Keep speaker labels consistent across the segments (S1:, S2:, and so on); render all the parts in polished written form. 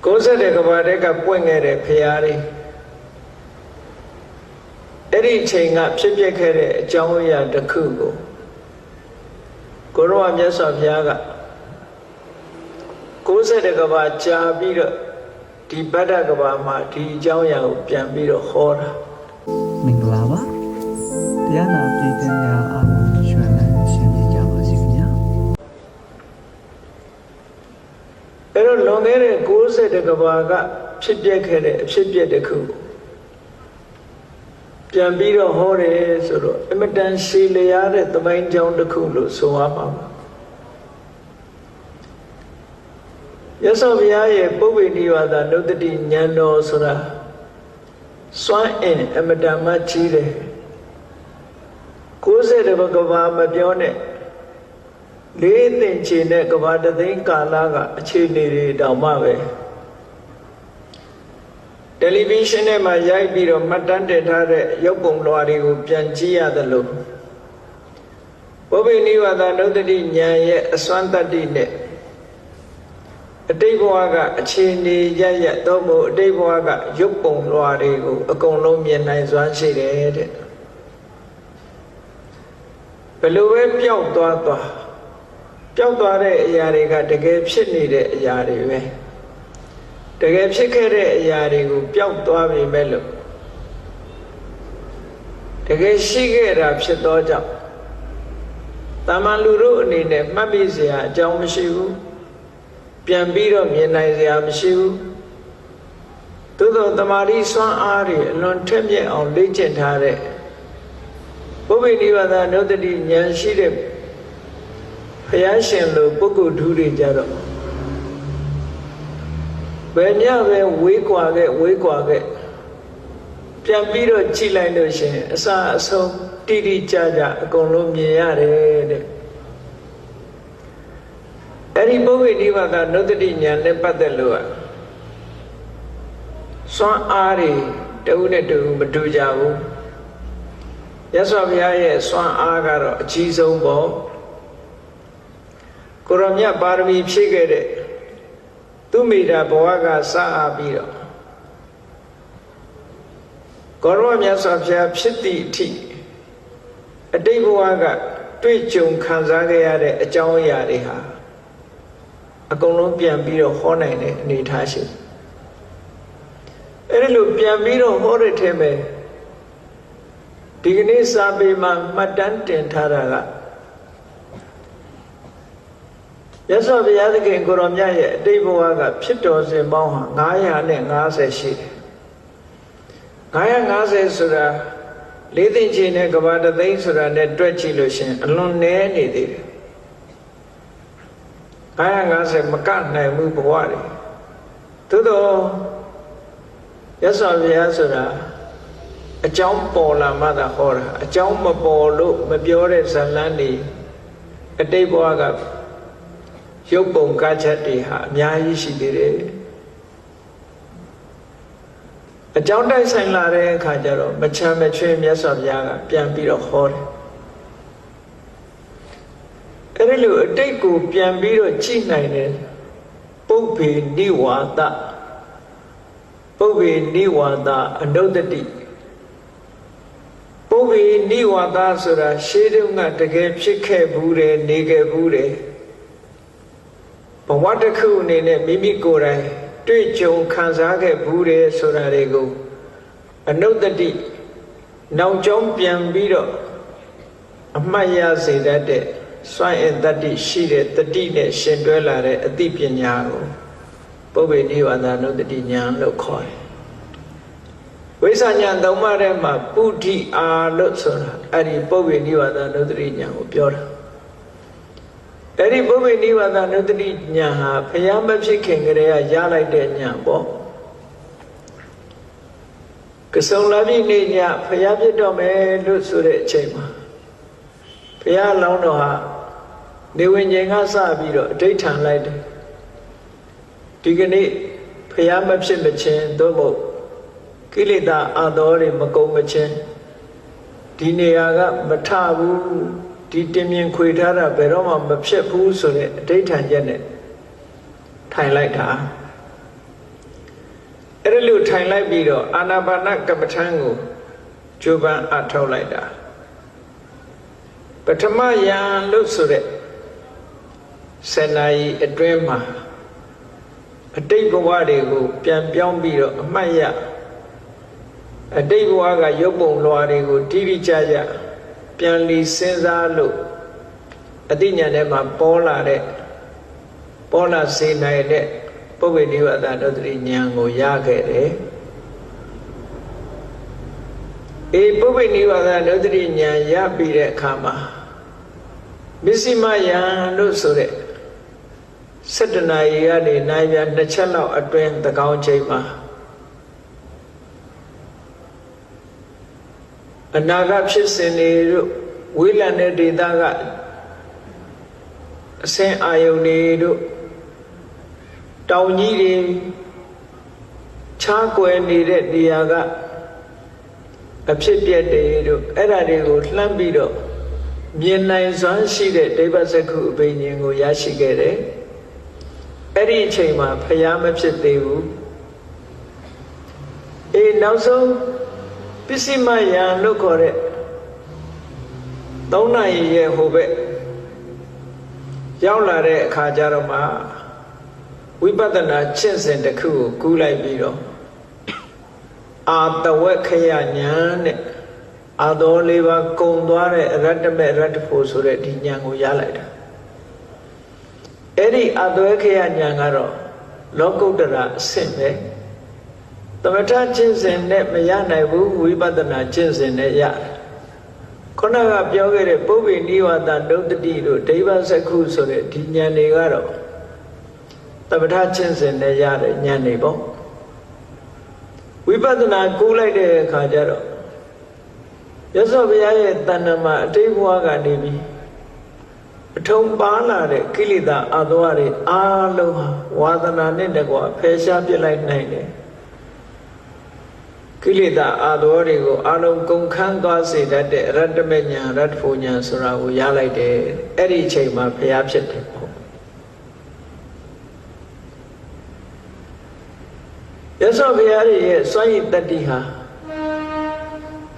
S1: ကိုယ်ဆက်တဲ့ကဘာတဲ့ကပွင့်ခဲ့တဲ့ဖရာလေးအဲ့ဒီချိန်ကဖြစ်ပျက်ခဲ့တဲ့အကြောင်းအရာတစ်ခုကိုရောမြတ်စွာဘုရားကကိုယ်ဆက်တဲ့ကဘာကြာပြီးတော့ဒီဗဒ္ဒကဘာမှာဒီအကြောင်းအရာကိုပြန်ပြီးတော့ဟောတာ
S2: မင်္ဂလာပါတရားနာပြည်သူများအားလုံးရွှင်လန်းရှင်ပြကြပါစေခင်ဗျာ
S1: အဲ့တော့လွန်ခဲ့တဲ့60တကဘာကဖြစ်ပျက်ခဲ့တဲ့အဖြစ်ပျက်တစ်ခုပြန်ပြီးတော့ဟောတယ်ဆိုတော့အမတန်ရှည်လျားတဲ့သမိုင်းကြောင်းတစ်ခုလို့ဆိုရမှာပါရသော်ဘုရားရဲ့ပုဗ္ဗေနိဝါဒနုတ္တိဉာဏ်တော်ဆိုတာစွမ်းအင်အမတန်မှကြီးတယ်60ကဘာမပြောနဲ့လေးသင်္ချေနဲ့ကဘာတသိန်းကာလကအခြေအနေတွေတောင်မှပဲတယ်လီဗီရှင်းထဲမှာရိုက်ပြီးတော့မှတ်တမ်းတင်ထားတဲ့ရုပ်ပုံလွှာတွေကိုပြန်ကြည့်ရတယ်လို့ပုဗ္ဗေနိဝါဒနုတ္တိဉာဏ်ရဲ့အစွမ်းတတ္တိနဲ့အတိတ်ဘဝကအခြေအနေရရတော့မို့အတိတ်ဘဝကရုပ်ပုံလွှာတွေကိုအကုန်လုံးမြင်နိုင်စွမ်းရှိတယ်တဲ့ဘယ်လိုပဲပျောက်သွားတဲ့အရာတွေကတကယ်ဖြစ်နေတဲ့အရာတွေပဲတကယ်ဖြစ်ခဲ့တဲ့အရာတွေကိုပျောက်သွားပြီမဲ့လို့တကယ်ရှိခဲ့တာဖြစ်သောကြောင့်တာမန်လူတို့အနေနဲ့မှတ်မိစရာအကြောင်းမရှိဘူးပြန်ပြီးတော့မြင်နိုင်စရာမရှိဘူးသို့သောတမာတိစွမ်းအားတွေအလွန်ထက်မြက်အောင်လေ့ကျင့်ထားတဲ့ပုဗ္ဗေနိဝါဒနုတ္တိဉာဏ်ရှိတဲ့ဘုရားရှင်လိုပုဂ္ဂိုလ်ထူးတွေကြတော့ဘယ်မျှပဲဝေးကွာခဲ့ပြန်ပြီးတော့ကြည့်လိုက်လို့ရှင်အစအဆုံးတိတိကျကျအကုန်လုံးမြင်ရတယ်တဲ့အဲ့ဒီပုဗ္ဗေနိဝါဒနုတ္တိဉာဏ်နဲ့ပတ်သက်လို့စွမ်းအားတွေတဦးနဲ့တဦးမတူကြဘူးရသော်ဘုရားရဲ့စွမ်းအားကတော့အကြီးဆုံးပေါ့ကိုရောမြတ်ပါရမီဖြည့်ခဲ့တဲ့သူမိတာဘဝကစအားပြီးတော့ကိုရောမြတ်စွာဘုရားဖြစ်သည့်အထိအတိတ်ဘဝကတွေ့ကြုံခံစားခဲ့ရတဲ့အကြောင်းအရာတွေဟာအကုန်လုံးပြန်ပြီးတော့ဟောနိုင်တဲ့အနေအထားရှိအဲ့ဒီလိုပြန်ပြီးတော့ဟောတဲ့ထဲမှာဒီကနေ့စာပေမှာမှတ်တမ်းတင်ထားတာကရသော်ဘုရားသခင်ကိုရောမြတ်ရဲ့အတိတ်ဘဝကဖြစ်တော်စဉ်ပေါင်းဟာ950ရှိတယ်950ဆိုတာလေးသိင်ချေနဲ့ကဘာတသိန်းဆိုတာနဲ့တွက်ကြည့်လို့ရှင်အလွန်နည်းနေသေးတယ်950မကနိုင်ဘူးဘဝတွေသို့တော့ရသော်ဘုရားဆိုတာအကြောင်းပေါ်လာမှသာဟောတာအကြောင်းမပေါ်လို့မပြောတဲ့ဇာလန်းတွေအတိတ်ဘဝကရုပ်ပုံကချက်တွေဟာအများကြီးရှိသေးတယ်အကြောင်းတိုက်ဆိုင်လာတဲ့အခါကျတော့မချမ်းမချွေမြတ်စွာဘုရားကပြန်ပြီးတော့ဟောတယ်အဲ့ဒီလိုအတိတ်ကိုပြန်ပြီးတော့ကြည့်နိုင်တယ်ပုဗ္ဗေနိဝါဒအနုတ္တိပုဗ္ဗေနိဝါဒဆိုတာရှေးတုန်းကတကယ်ဖြစ်ခဲ့ဘူးတယ်နေခဲ့ဘူးတယ်ဘဝတစ်ခုအနေနဲ့မိမိကိုယ်တိုင်တွေ့ကြုံခံစားခဲ့ဘူးတယ်ဆိုတာတွေကိုအနုတ္တိနောက်ကျောင်းပြန်ပြီးတော့အမှတ်ရစေတတ်တဲ့စွမ်းအင်တတ္တိရှိတဲ့တတိနဲ့ရှင်တွဲလာတဲ့အသိပညာကိုပုဗ္ဗေနိဝါဒနုတ္တိဉာဏ်လို့ခေါ်တယ်ဝိဇ္ဇာဉာဏ်သုံးပါးထဲမှာပုဋ္ဌိအာလို့ဆိုတာအဲ့ဒီပုဗ္ဗေနိဝါဒနုတ္တိဉာဏ်ကိုပြောတာအဲ့ဒီပုဗ္ဗေနိဝါဒနုတ္တိဉာဏ်ဟာဘုရားမဖြစ်ခင်ကတည်းကရလိုက်တဲ့ဉာဏ်ပေါ့ကဆုံလာပြီနေညဘုရားဖြစ်တော့မယ်လို့ဆိုတဲ့အချိန်မှာဘုရားလောင်းတော်ဟာနေဝင်ချိန်ကစပြီးတော့အဋိဋ္ဌံလိုက်တယ်ဒီကနေ့ဘုရားမဖြစ်မချင်းသို့မဟုတ်ကိလေသာအသောတွေမကုန်မချင်းဒီနေရာကမထဘူးဒီတင်မြင်ခွေထားတာဘယ်တော့မှမဖြစ်ဘူးဆိုတဲ့အဋိဋ္ဌံချက်နဲ့ထိုင်လိုက်တာ လိုထိုင်လိုက်ပြီးတော့အာနာပါနကမ္မထံကိုကြိုးပမ်းအထောက်လိုက်တာပထမယံလို့ဆိုတဲ့7 နာရီအတွင်းမှာအတိတ်ဘဝတွေကိုပြန်ပြောင်းပြီးတော့အမှတ်ရအတိတ်ဘဝကရုပ်ပုံလွှာတွေကိုတိတိကျကျပြန်လီစဉ်းစားလို့အသိဉာဏ်ထဲမှာပေါ်လာစေနိုင်တဲ့ပုဗ္ဗေနိဝါဒနုတ္တိဉာဏ်ကိုရခဲ့တယ်ပုဗ္ဗေနိဝါဒနုတ္တိဉာဏ်ရပြီးတဲ့အခါမှာမစ္စည်းမယံလို့ဆိုတဲ့7 နာရီကနေနိုင်ပြန်2 ချက်လောက်အတွင်းသကောင်းချိန်မှာအနာဂတ်ဖြစ်စဉ်တွေတို့ဝိလံတဲ့ဒေသကအစင်အာယုန်တွေတို့တောင်ကြီးတွေခြားကွယ်နေတဲ့နေရာကအဖြစ်ပြက်တွေတို့အဲ့ဒါတွေကိုလှမ်းပြီးတော့မြင်နိုင်စွမ်းရှိတဲ့ဒိဗ္ဗစက္ခုအဘိညာဉ်ကိုရရှိခဲ့တယ်အဲ့ဒီအချိန်မှာဖျားမဖြစ်သေးဘူးနောက်ဆုံးပစ္စည်းမယံလို့ခေါ်တဲ့3 နာရီရဲ့ဟိုဘက်ရောက်လာတဲ့အခါကျတော့မှဝိပဿနာကျင့်စဉ်တစ်ခုကိုကူးလိုက်ပြီးတော့အာတဝက်ခယဉာဏ်နဲ့အာတော်၄ပါးကုံသွားတဲ့အရတ္တမေရတ္တဖို့ဆိုတဲ့ဒီဉာဏ်ကိုရလိုက်တာအဲ့ဒီအာတဝက်ခယဉာဏ်ကတော့လောကုတ္တရာအဆင့်ပဲသမထကျင့်စဉ်နဲ့မရနိုင်ဘူးဝိပဿနာကျင့်စဉ်နဲ့ရတယ်ခုနကပြောခဲ့တဲ့ပုဗ္ဗေနိဝါဒနုတ္တိတို့ဒိဗ္ဗစက္ခုဆိုတဲ့ဒီဉာဏ်တွေကတော့သမထကျင့်စဉ်နဲ့ရတဲ့ဉာဏ်တွေပေါ့ဝိပဿနာကူးလိုက်တဲ့အခါကျတော့ရသော်ဘုရားရဲ့တဏ္ဍမှာအတိတ်ဘဝကနေပြီးအထုံပါလာတဲ့ကိလေသာအတ္တဝါတွေအားလုံးဟာဝါသနာနဲ့တကွာဖယ်ရှားပြစ်လိုက်နိုင်တယ်ကိလေသာအာသောတွေကိုအလုံးကုန်ခန်းသွားစေတတ်တဲ့အရတ္တမဉ္ဇဉ်ရတ္တဖို့ဉ္ဇဉ်ဆိုတာကိုရလိုက်တယ်အဲ့ဒီအချိန်မှာဘုရားဖြစ်တယ်ပေါ့ရသော်ဘုရားရဲ့စွမ်းရည်တတ္တိဟာ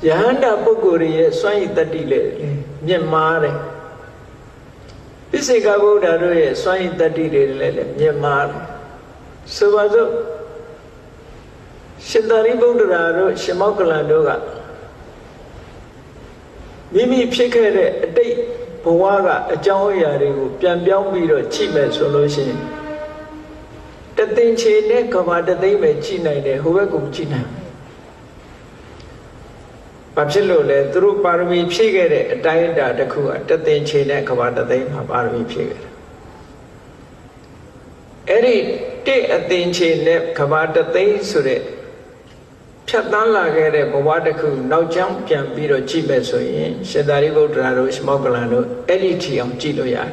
S1: ယဟန္တာပုဂ္ဂိုလ်ရဲ့စွမ်းရည်တတ္တိလေမြင့်မားတယ်ပိစိကဗုဒ္ဓတို့ရဲ့စွမ်းရည်တတ္တိတွေလည်းမြင့်မားတယ်ဆိုပါစို့ရှင်သာရိပုတ္တရာတို့ရှင်မောက္ကလန်တို့ကမိမိဖြစ်ခဲ့တဲ့အတိတ်ဘဝကအကြောင်းအရာတွေကိုပြန်ပြောင်းပြီးတော့ကြည့်မယ်ဆိုလို့ရှိရင်တသိန်းချေနဲ့ကဘာတသိန်းပဲကြည့်နိုင်တယ်ဟိုဘက်ကကြည့်နိုင်ဘာဖြစ်လို့လဲသူတို့ပါရမီဖြည့်ခဲ့တဲ့အတိုင်းအတာတစ်ခုကတသိန်းချေနဲ့ကဘာတသိန်းမှာပါရမီဖြည့်ခဲ့တယ်အဲ့ဒီအသိန်းချေနဲ့ကဘာတသိန်းဆိုတဲ့ဖြတ်တန်းလာခဲ့တဲ့ဘဝတစ်ခုနောက်ကျောင်းပြန်ပြီးတော့ကြည့်မယ်ဆိုရင်ရှင်သာရိပုတ္တရာတို့ရှမောက္ကလန်တို့အဲ့ဒီထီအောင်ကြည့်လို့ရတယ်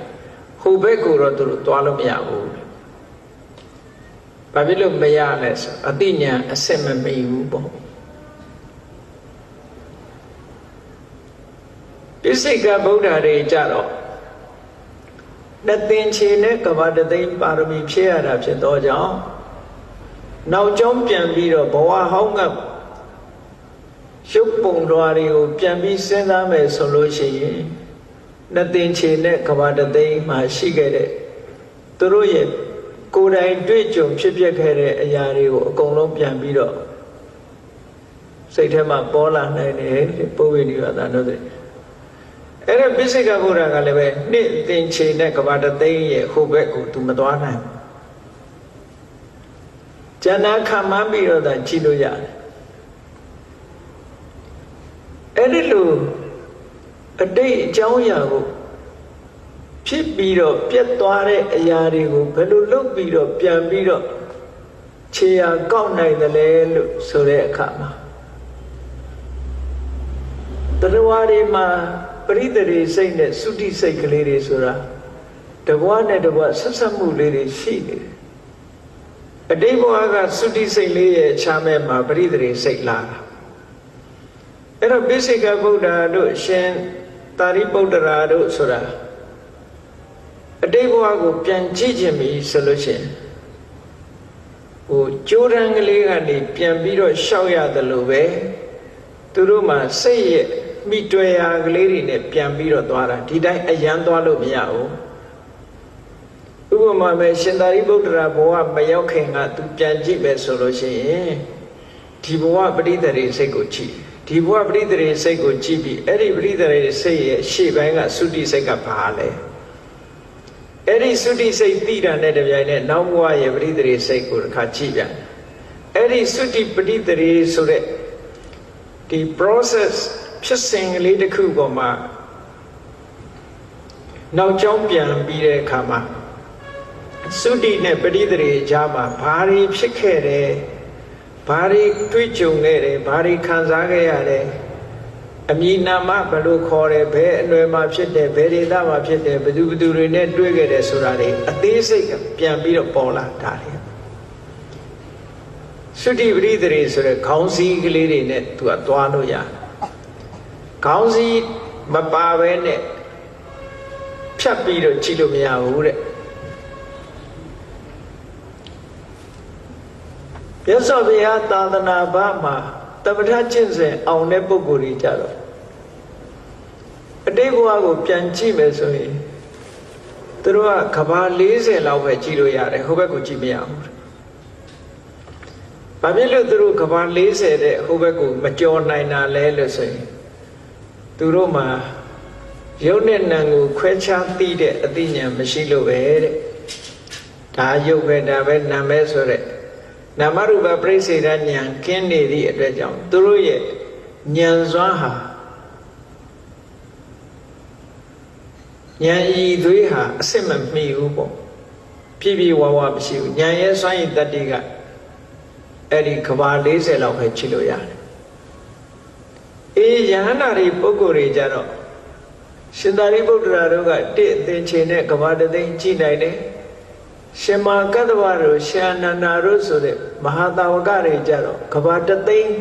S1: ဟိုဘက်ကိုတော့သူတို့သွားလို့မရဘူးဘာဖြစ်လို့မရလဲဆိုအသိဉာဏ်အစစ်မမီဘူးပေါ့ပိစိကဗုဒ္ဓတွေကြတော့နှစ်သင်္ချေနဲ့ကဘာတသိန်းပါရမီဖြည့်ရတာဖြစ်တော့ကြောင့်နောက်ကျောင်းပြန်ပြီးတော့ဘဝဟောင်းကရုပ်ပုံတော်တွေကိုပြန်ပြီးစဉ်းစားမယ်ဆိုလို့ရှိရင်နှစ်သင်္ချေနဲ့ကဘာတသိန်းမှာရှိခဲ့တဲ့သူတို့ရဲ့ကိုယ်တိုင်တွေ့ကြုံဖြစ်ပျက်ခဲ့တဲ့အရာတွေကိုအကုန်လုံးပြန်ပြီးတော့စိတ်ထဲမှာပေါ်လာနိုင်တယ်ပုဗ္ဗေနိဝါဒနုတ္တိအဲ့ဒါပိစိကဗုဒ္ဓကလည်းပဲနှစ်သင်္ချေနဲ့ကဘာတသိန်းရဲ့ဟိုဘက်ကိုသူမသွားနိုင်ဘူးကျန်တာခံမှန်းပြီးတော့သာကြည့်လို့ရတယ်အဲ့ဒီလိုအတိတ်အကြောင်းအရာကိုဖြစ်ပြီးတော့ပြတ်သွားတဲ့အရာတွေကိုဘယ်လိုလုပ်ပြီးတော့ပြန်ပြီးတော့ခြေရာကောက်နိုင်တယ်လဲလို့ဆိုတဲ့အခါမှာတရားဝါတွေမှာပရိသေရိစိတ်နဲ့သုတိစိတ်ကလေးတွေဆိုတာတဘွားနဲ့တဘွားဆက်ဆက်မှုလေးတွေရှိနေတယ်အတိတ်ဘဝကသုတိစိတ်လေးရဲ့ခြားမဲ့မှာပရိသေရိစိတ်လာတာအဲ့တော့ပိစိကဗုဒ္ဓတို့ရှင်သာရိပုတ္တရာတို့ဆိုတာအတိတ်ဘဝကိုပြန်ကြည့်ခြင်းပြီဆိုလို့ရှိရင် ကျိုးတန်းကလေးကနေပြန်ပြီးတော့ရှောက်ရတယ်လို့ပဲသူတို့မှာစိတ်ရဲ့မိတွေ့ရာကလေးတွေနဲ့ပြန်ပြီးတော့သွားတာဒီတိုင်းအယံသွားလို့မရဘူးဥပမာပဲရှင်သာရိပုတ္တရာဘဝမရောက်ခင်ကသူပြန်ကြည့်ပဲဆိုလို့ရှိရင်ဒီဘဝပဋိသန္ဓေစိတ်ကိုကြည့်ဒီဘဝပဋိသန္ဓေစိတ်ကိုကြည့်ပြီးအဲ့ဒီပဋိသန္ဓေစိတ်ရဲ့ရှေ့ပိုင်းကသုတိစိတ်ကဘာလဲအဲ့ဒီသုတိစိတ်သိတာနဲ့တပြိုင်နက်နောက်ဘဝရဲ့ပဋိသန္ဓေစိတ်ကိုတစ်ခါကြည့်ပြန်အဲ့ဒီသုတိပဋိသန္ဓေဆိုတဲ့ဒီ process ဖြစ်စဉ်ကလေးတစ်ခုပေါ်မှာနောက်ကျောင်းပြန်ပြီးတဲ့အခါမှာသုတိနဲ့ပဋိသန္ဓေကြားမှာဘာတွေဖြစ်ခဲ့တယ်ဘာတွေတွေ့ကြုံခဲ့တယ်ဘာတွေခံစားခဲ့ရတယ်အမည်နာမဘယ်လိုခေါ်တယ်ဘယ်အနွယ်မှာဖြစ်တယ်ဘယ်ဒေသမှာဖြစ်တယ်ဘယ်သူတွေနဲ့တွေ့ခဲ့တယ်ဆိုတာတွေအသေးစိတ်ပြန်ပြီးတော့ပေါ်လာတာလေသုတိပဋိသန္ဓေဆိုတဲ့ခေါင်းစည်းကလေးတွေနဲ့သူကသွားလို့ရတယ်ခေါင်းစည်းမပါဘဲနဲ့ဖြတ်ပြီးတော့ကြည့်လို့မရဘူးတဲ့မြတ်စွာဘုရားသာသနာ့ဘာမှာတပဋ္ဌာကျင့်စဉ်အောင်တဲ့ပုဂ္ဂိုလ်တွေကြတော့အတိတ်ဘဝကိုပြန်ကြည့်မယ်ဆိုရင်သူတို့ကကဘာ40လောက်ပဲကြည့်လို့ရတယ်ဟိုဘက်ကိုကြည့်မရဘူး။ဘာဖြစ်လို့သူတို့ကဘာ40တဲ့ဟိုဘက်ကိုမကြော်နိုင်တာလဲလို့ဆိုရင်သူတို့မှာရုပ်နဲ့နာမ်ကိုခွဲခြားသိတဲ့အသိဉာဏ်မရှိလို့ပဲတဲ့။ဒါရုပ်ပဲဒါပဲနာမ်ပဲဆိုတဲ့နာမရူပပရိစ္ဆေဒဉာဏ်ကင်းနေသည့်အတွက်ကြောင့်သူတို့ရဲ့ဉာဏ်စွမ်းဟာဉာဏ်ဤသွေးဟာအစစ်မမှီဘူးပေါ့ပြည့်ပြည့်ဝဝမရှိဘူးဉာဏ်ရဲ့စွမ်းရည်တတ္တိကအဲ့ဒီကဘာ40လောက်ပဲချစ်လို့ရတယ်အေးယဟန္တာတွေပုဂ္ဂိုလ်တွေကြတော့ရှင်သာရိပုတ္တရာတို့ကတစ်အသင်္ချေနဲ့ကဘာတသိန်းကြည့်နိုင်တယ်ရှင်မာကတ္တဝတို့ရှင်အနန္ဒာတို့ဆိုတဲ့မဟာတာဝကတွေကြတော့ကဘာတသိန်း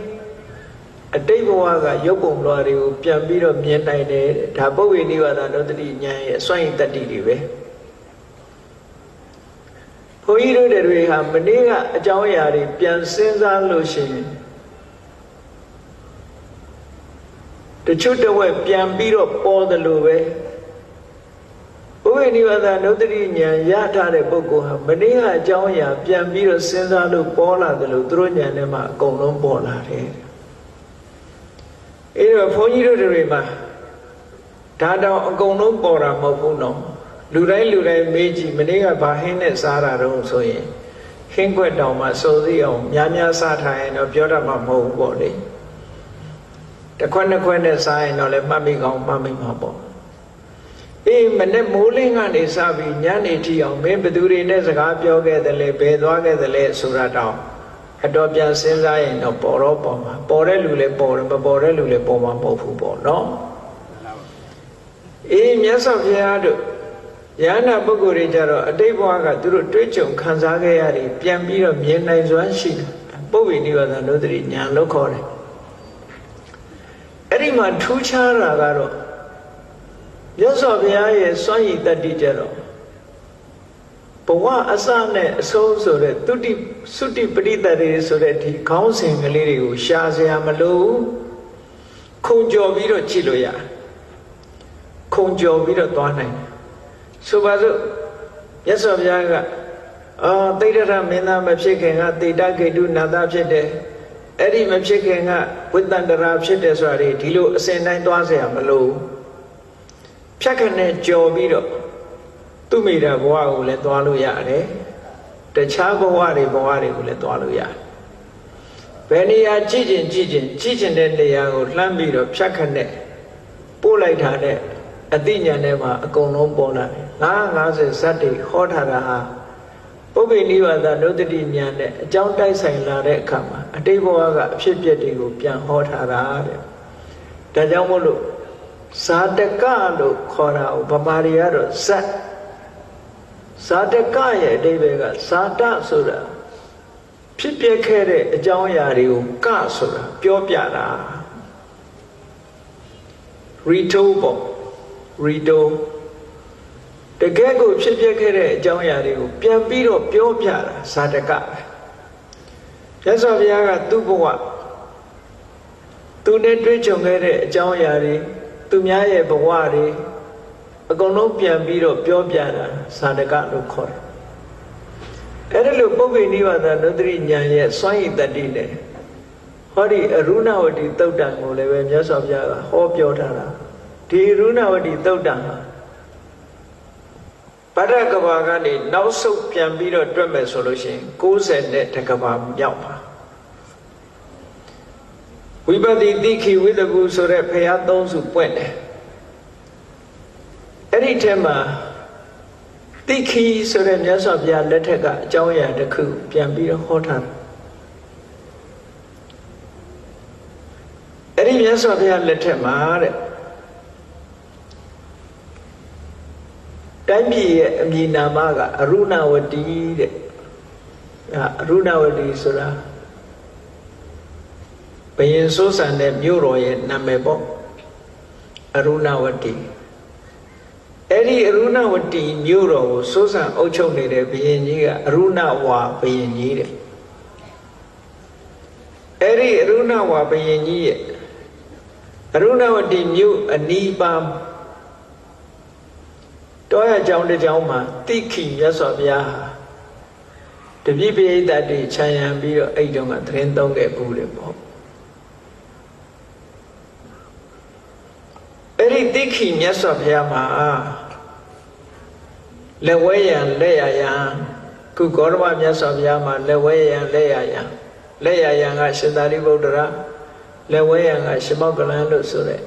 S1: အတိတ်ဘဝကရုပ်ပုံလွှာတွေကိုပြန်ပြီးတော့မြင်နိုင်တယ်ဒါပုဗ္ဗေနိဗ္ဗာန်တို့တတိဉာဏ်ရဲ့အစွမ်းရည်တတ္တိတွေပဲဘုန်းကြီးတို့တွေဟာမနေ့ကအကြောင်းအရာတွေပြန်စဉ်းစားလို့ရှိရင်တချို့တဝက်ပြန်ပြီးတော့ပေါ်တယ်လို့ပဲဘုရားနိဗ္ဗာန်နုတ္တိဉာဏ်ရထားတဲ့ပုဂ္ဂိုလ်ဟာမနေ့ကအကြောင်းအရာပြန်ပြီးတော့စဉ်းစားလို့ပေါ်လာတယ်လို့သူတို့ဉာဏ်ထဲမှာအကုန်လုံးပေါ်လာတယ်အဲ့တော့ဘုန်းကြီးတို့တွေမှာဒါတော့အကုန်လုံးပေါ်တာမဟုတ်ဘူးနော်လူတိုင်းမေးကြည့်မနေ့ကဘာဟင်းနဲ့စားတာတော့ဆိုရင်ဟင်းခွက်တောင်မှစုံစည်းအောင်များစားထားရင်တော့ပြောတတ်မှာမဟုတ်ဘူးပေါ့လေတစ်ခွက်နှစ်ခွက်နဲ့စားရင်တော့လည်းမှတ်မိကောင်းမှတ်မိမှာပေါ့အေးမနေ့မိုးလင်းကနေစပြီးညနေထိအောင်မင်းဘသူတွေနဲ့စကားပြောခဲ့တယ်လေဘယ်သွားခဲ့တယ်လဲဆိုတာတောင်အတော်ပြန်စဉ်းစားရင်တော့ပေါ်တော့ပေါ်မှာပေါ်တဲ့လူလည်းပေါ်တယ်မပေါ်တဲ့လူလည်းပေါ်မှာမဟုတ်ဘူးပေါ့နော်အေးမြတ်စွာဘုရားတို့ယန္တာပုဂ္ဂိုလ်တွေကြတော့အတိတ်ဘဝကသူတို့တွေးကြုံခံစားခဲ့ရတယ်ပြန်ပြီးတော့မြင်နိုင်စွမ်းရှိတယ်ပုဗ္ဗေနိဗ္ဗာန်တို့တည်းဉာဏ်လို့ခေါ်တယ်အဲ့ဒီမှာထူးခြားတာကတော့မြတ်စွာဘုရားရဲ့စွမ်းရည်တတ္တိကြတော့ဘဝအစနဲ့အဆုံးဆိုတဲ့သုတိပဋိသန္ဓေဆိုတဲ့ဒီခေါင်းစဉ်ကလေးတွေကိုရှားစရာမလိုခုံကြော်ပြီးတော့ကြည့်လို့ရခုံကြော်ပြီးတော့သွားနိုင်ဆိုပါစို့မြတ်စွာဘုရားကသိတ္တရမင်းသားမဖြစ်ခင်ကသေတဂေတုနာသဖြစ်တယ်အဲ့ဒီမဖြစ်ခင်ကဝိတ္တန္တရာဖြစ်တယ်ဆိုတာဒီလိုအစဉ်တိုင်းသွားเสียမလို့ဖြတ်ခနဲ့ကြော်ပြီးတော့သူမိတာဘဝကိုလည်းသွားလို့ရတယ်တခြားဘဝတွေကိုလည်းသွားလို့ရတယ်ဘယ်နေရာကြည့်ကျင်တဲ့နေရာကိုလှမ်းပြီးတော့ဖြတ်ခနဲ့ပို့လိုက်တာနဲ့အသိဉာဏ်ထဲမှာအကုန်လုံးပေါ်လာတယ်50ဇတ်တွေဟောထားတာဟာပုဗ္ဗေနိဗ္ဗာန်နုတ္တိဉာဏ်နဲ့အကြောင်းတိုက်ဆိုင်လာတဲ့အခါမှာအတိတ်ဘဝကအဖြစ်အပျက်တွေကိုပြန်ဟောထားတာတဲ့ဒါကြောင့်မို့လို့ဇာတကလို့ခေါ်တာကိုဗမာတွေကတော့ဇာတကရဲ့အဓိပ္ပာယ်ကဇာတဆိုတာဖြစ်ပျက်ခဲ့တဲ့အကြောင်းအရာတွေကိုကဆိုတာပြောပြတာretold ပေါ့retold တကယ်ကိုဖြစ်ပျက်ခဲ့တဲ့အကြောင်းအရာတွေကိုပြန်ပြီးတော့ပြောပြတာဇာတကပဲ မြတ်စွာဘုရားကသူ့ဘဝသူနဲ့တွေ့ကြုံခဲ့တဲ့အကြောင်းအရာတွေသူများရဲ့ဘဝတွေအကုန်လုံးပြန်ပြီးတော့ပြောပြတာသာဓကလို့ခေါ်တယ်အဲ့ဒါလို့ပုဗ္ဗေနိဗ္ဗာန်နုတ္တိဉာဏ်ရဲ့စွမ်းရည်တတ္တိနဲ့ဟောဒီအရုဏဝတီသုတ်တံကိုလည်းပဲမြတ်စွာဘုရားကဟောပြောထားတာဒီအရုဏဝတီသုတ်တံဟာဗဒ္ဒကဘာကနေနောက်ဆုတ်ပြန်ပြီးတော့တွက်မယ်ဆိုလို့ရှိရင်60နဲ့တကဘာမြောက်ပါဝိပဿိတိခိဝိတကူဆိုတဲ့ဘုရားသုံးစုပွင့်တယ်အဲ့ဒီထဲမှာတိခိဆိုတဲ့မြတ်စွာဘုရားလက်ထက်ကအကြောင်းအရာတစ်ခုပြန်ပြီးတော့ဟောထားတယ်အဲ့ဒီမြတ်စွာဘုရားလက်ထက်မှာတဲ့တိုင်းပြည်ရဲ့အမည်နာမကအရုဏဝတီတဲ့အရုဏဝတီဆိုတာဘယင်စိုးစံတဲ့မြို့တော်ရဲ့နာမည်ပေါ့အရုဏဝတီအဲ့ဒီအရုဏဝတီမြို့တော်ကိုစိုးစံအုပ်ချုပ်နေတဲ့ဘယင်ကြီးကအရုဏဝါဘယင်ကြီးတဲ့အဲ့ဒီအရုဏဝါဘယင်ကြီးရဲ့အရုဏဝတီမြို့အနီးပါတောရကျောင်းတစ်ကျောင်းမှာတိခိမြတ်စွာဘုရားတပည့်ပရိသတ်တွေခြံရံပြီးတော့အဲ့တုန်းကသတင်းသုံးခဲ့ဘူးလေပေါ့အဲ့ဒီတိခိမြတ်စွာဘုရားမှာလက်ဝဲရန်လက်ရရန်ခုဂေါတမမြတ်စွာဘုရားမှာလက်ဝဲရန်လက်ရရန်လက်ရရန်ကရှင်သာရိပုတ္တရာလက်ဝဲရန်ကရှင်မောက္ကလန်လို့ဆိုတဲ့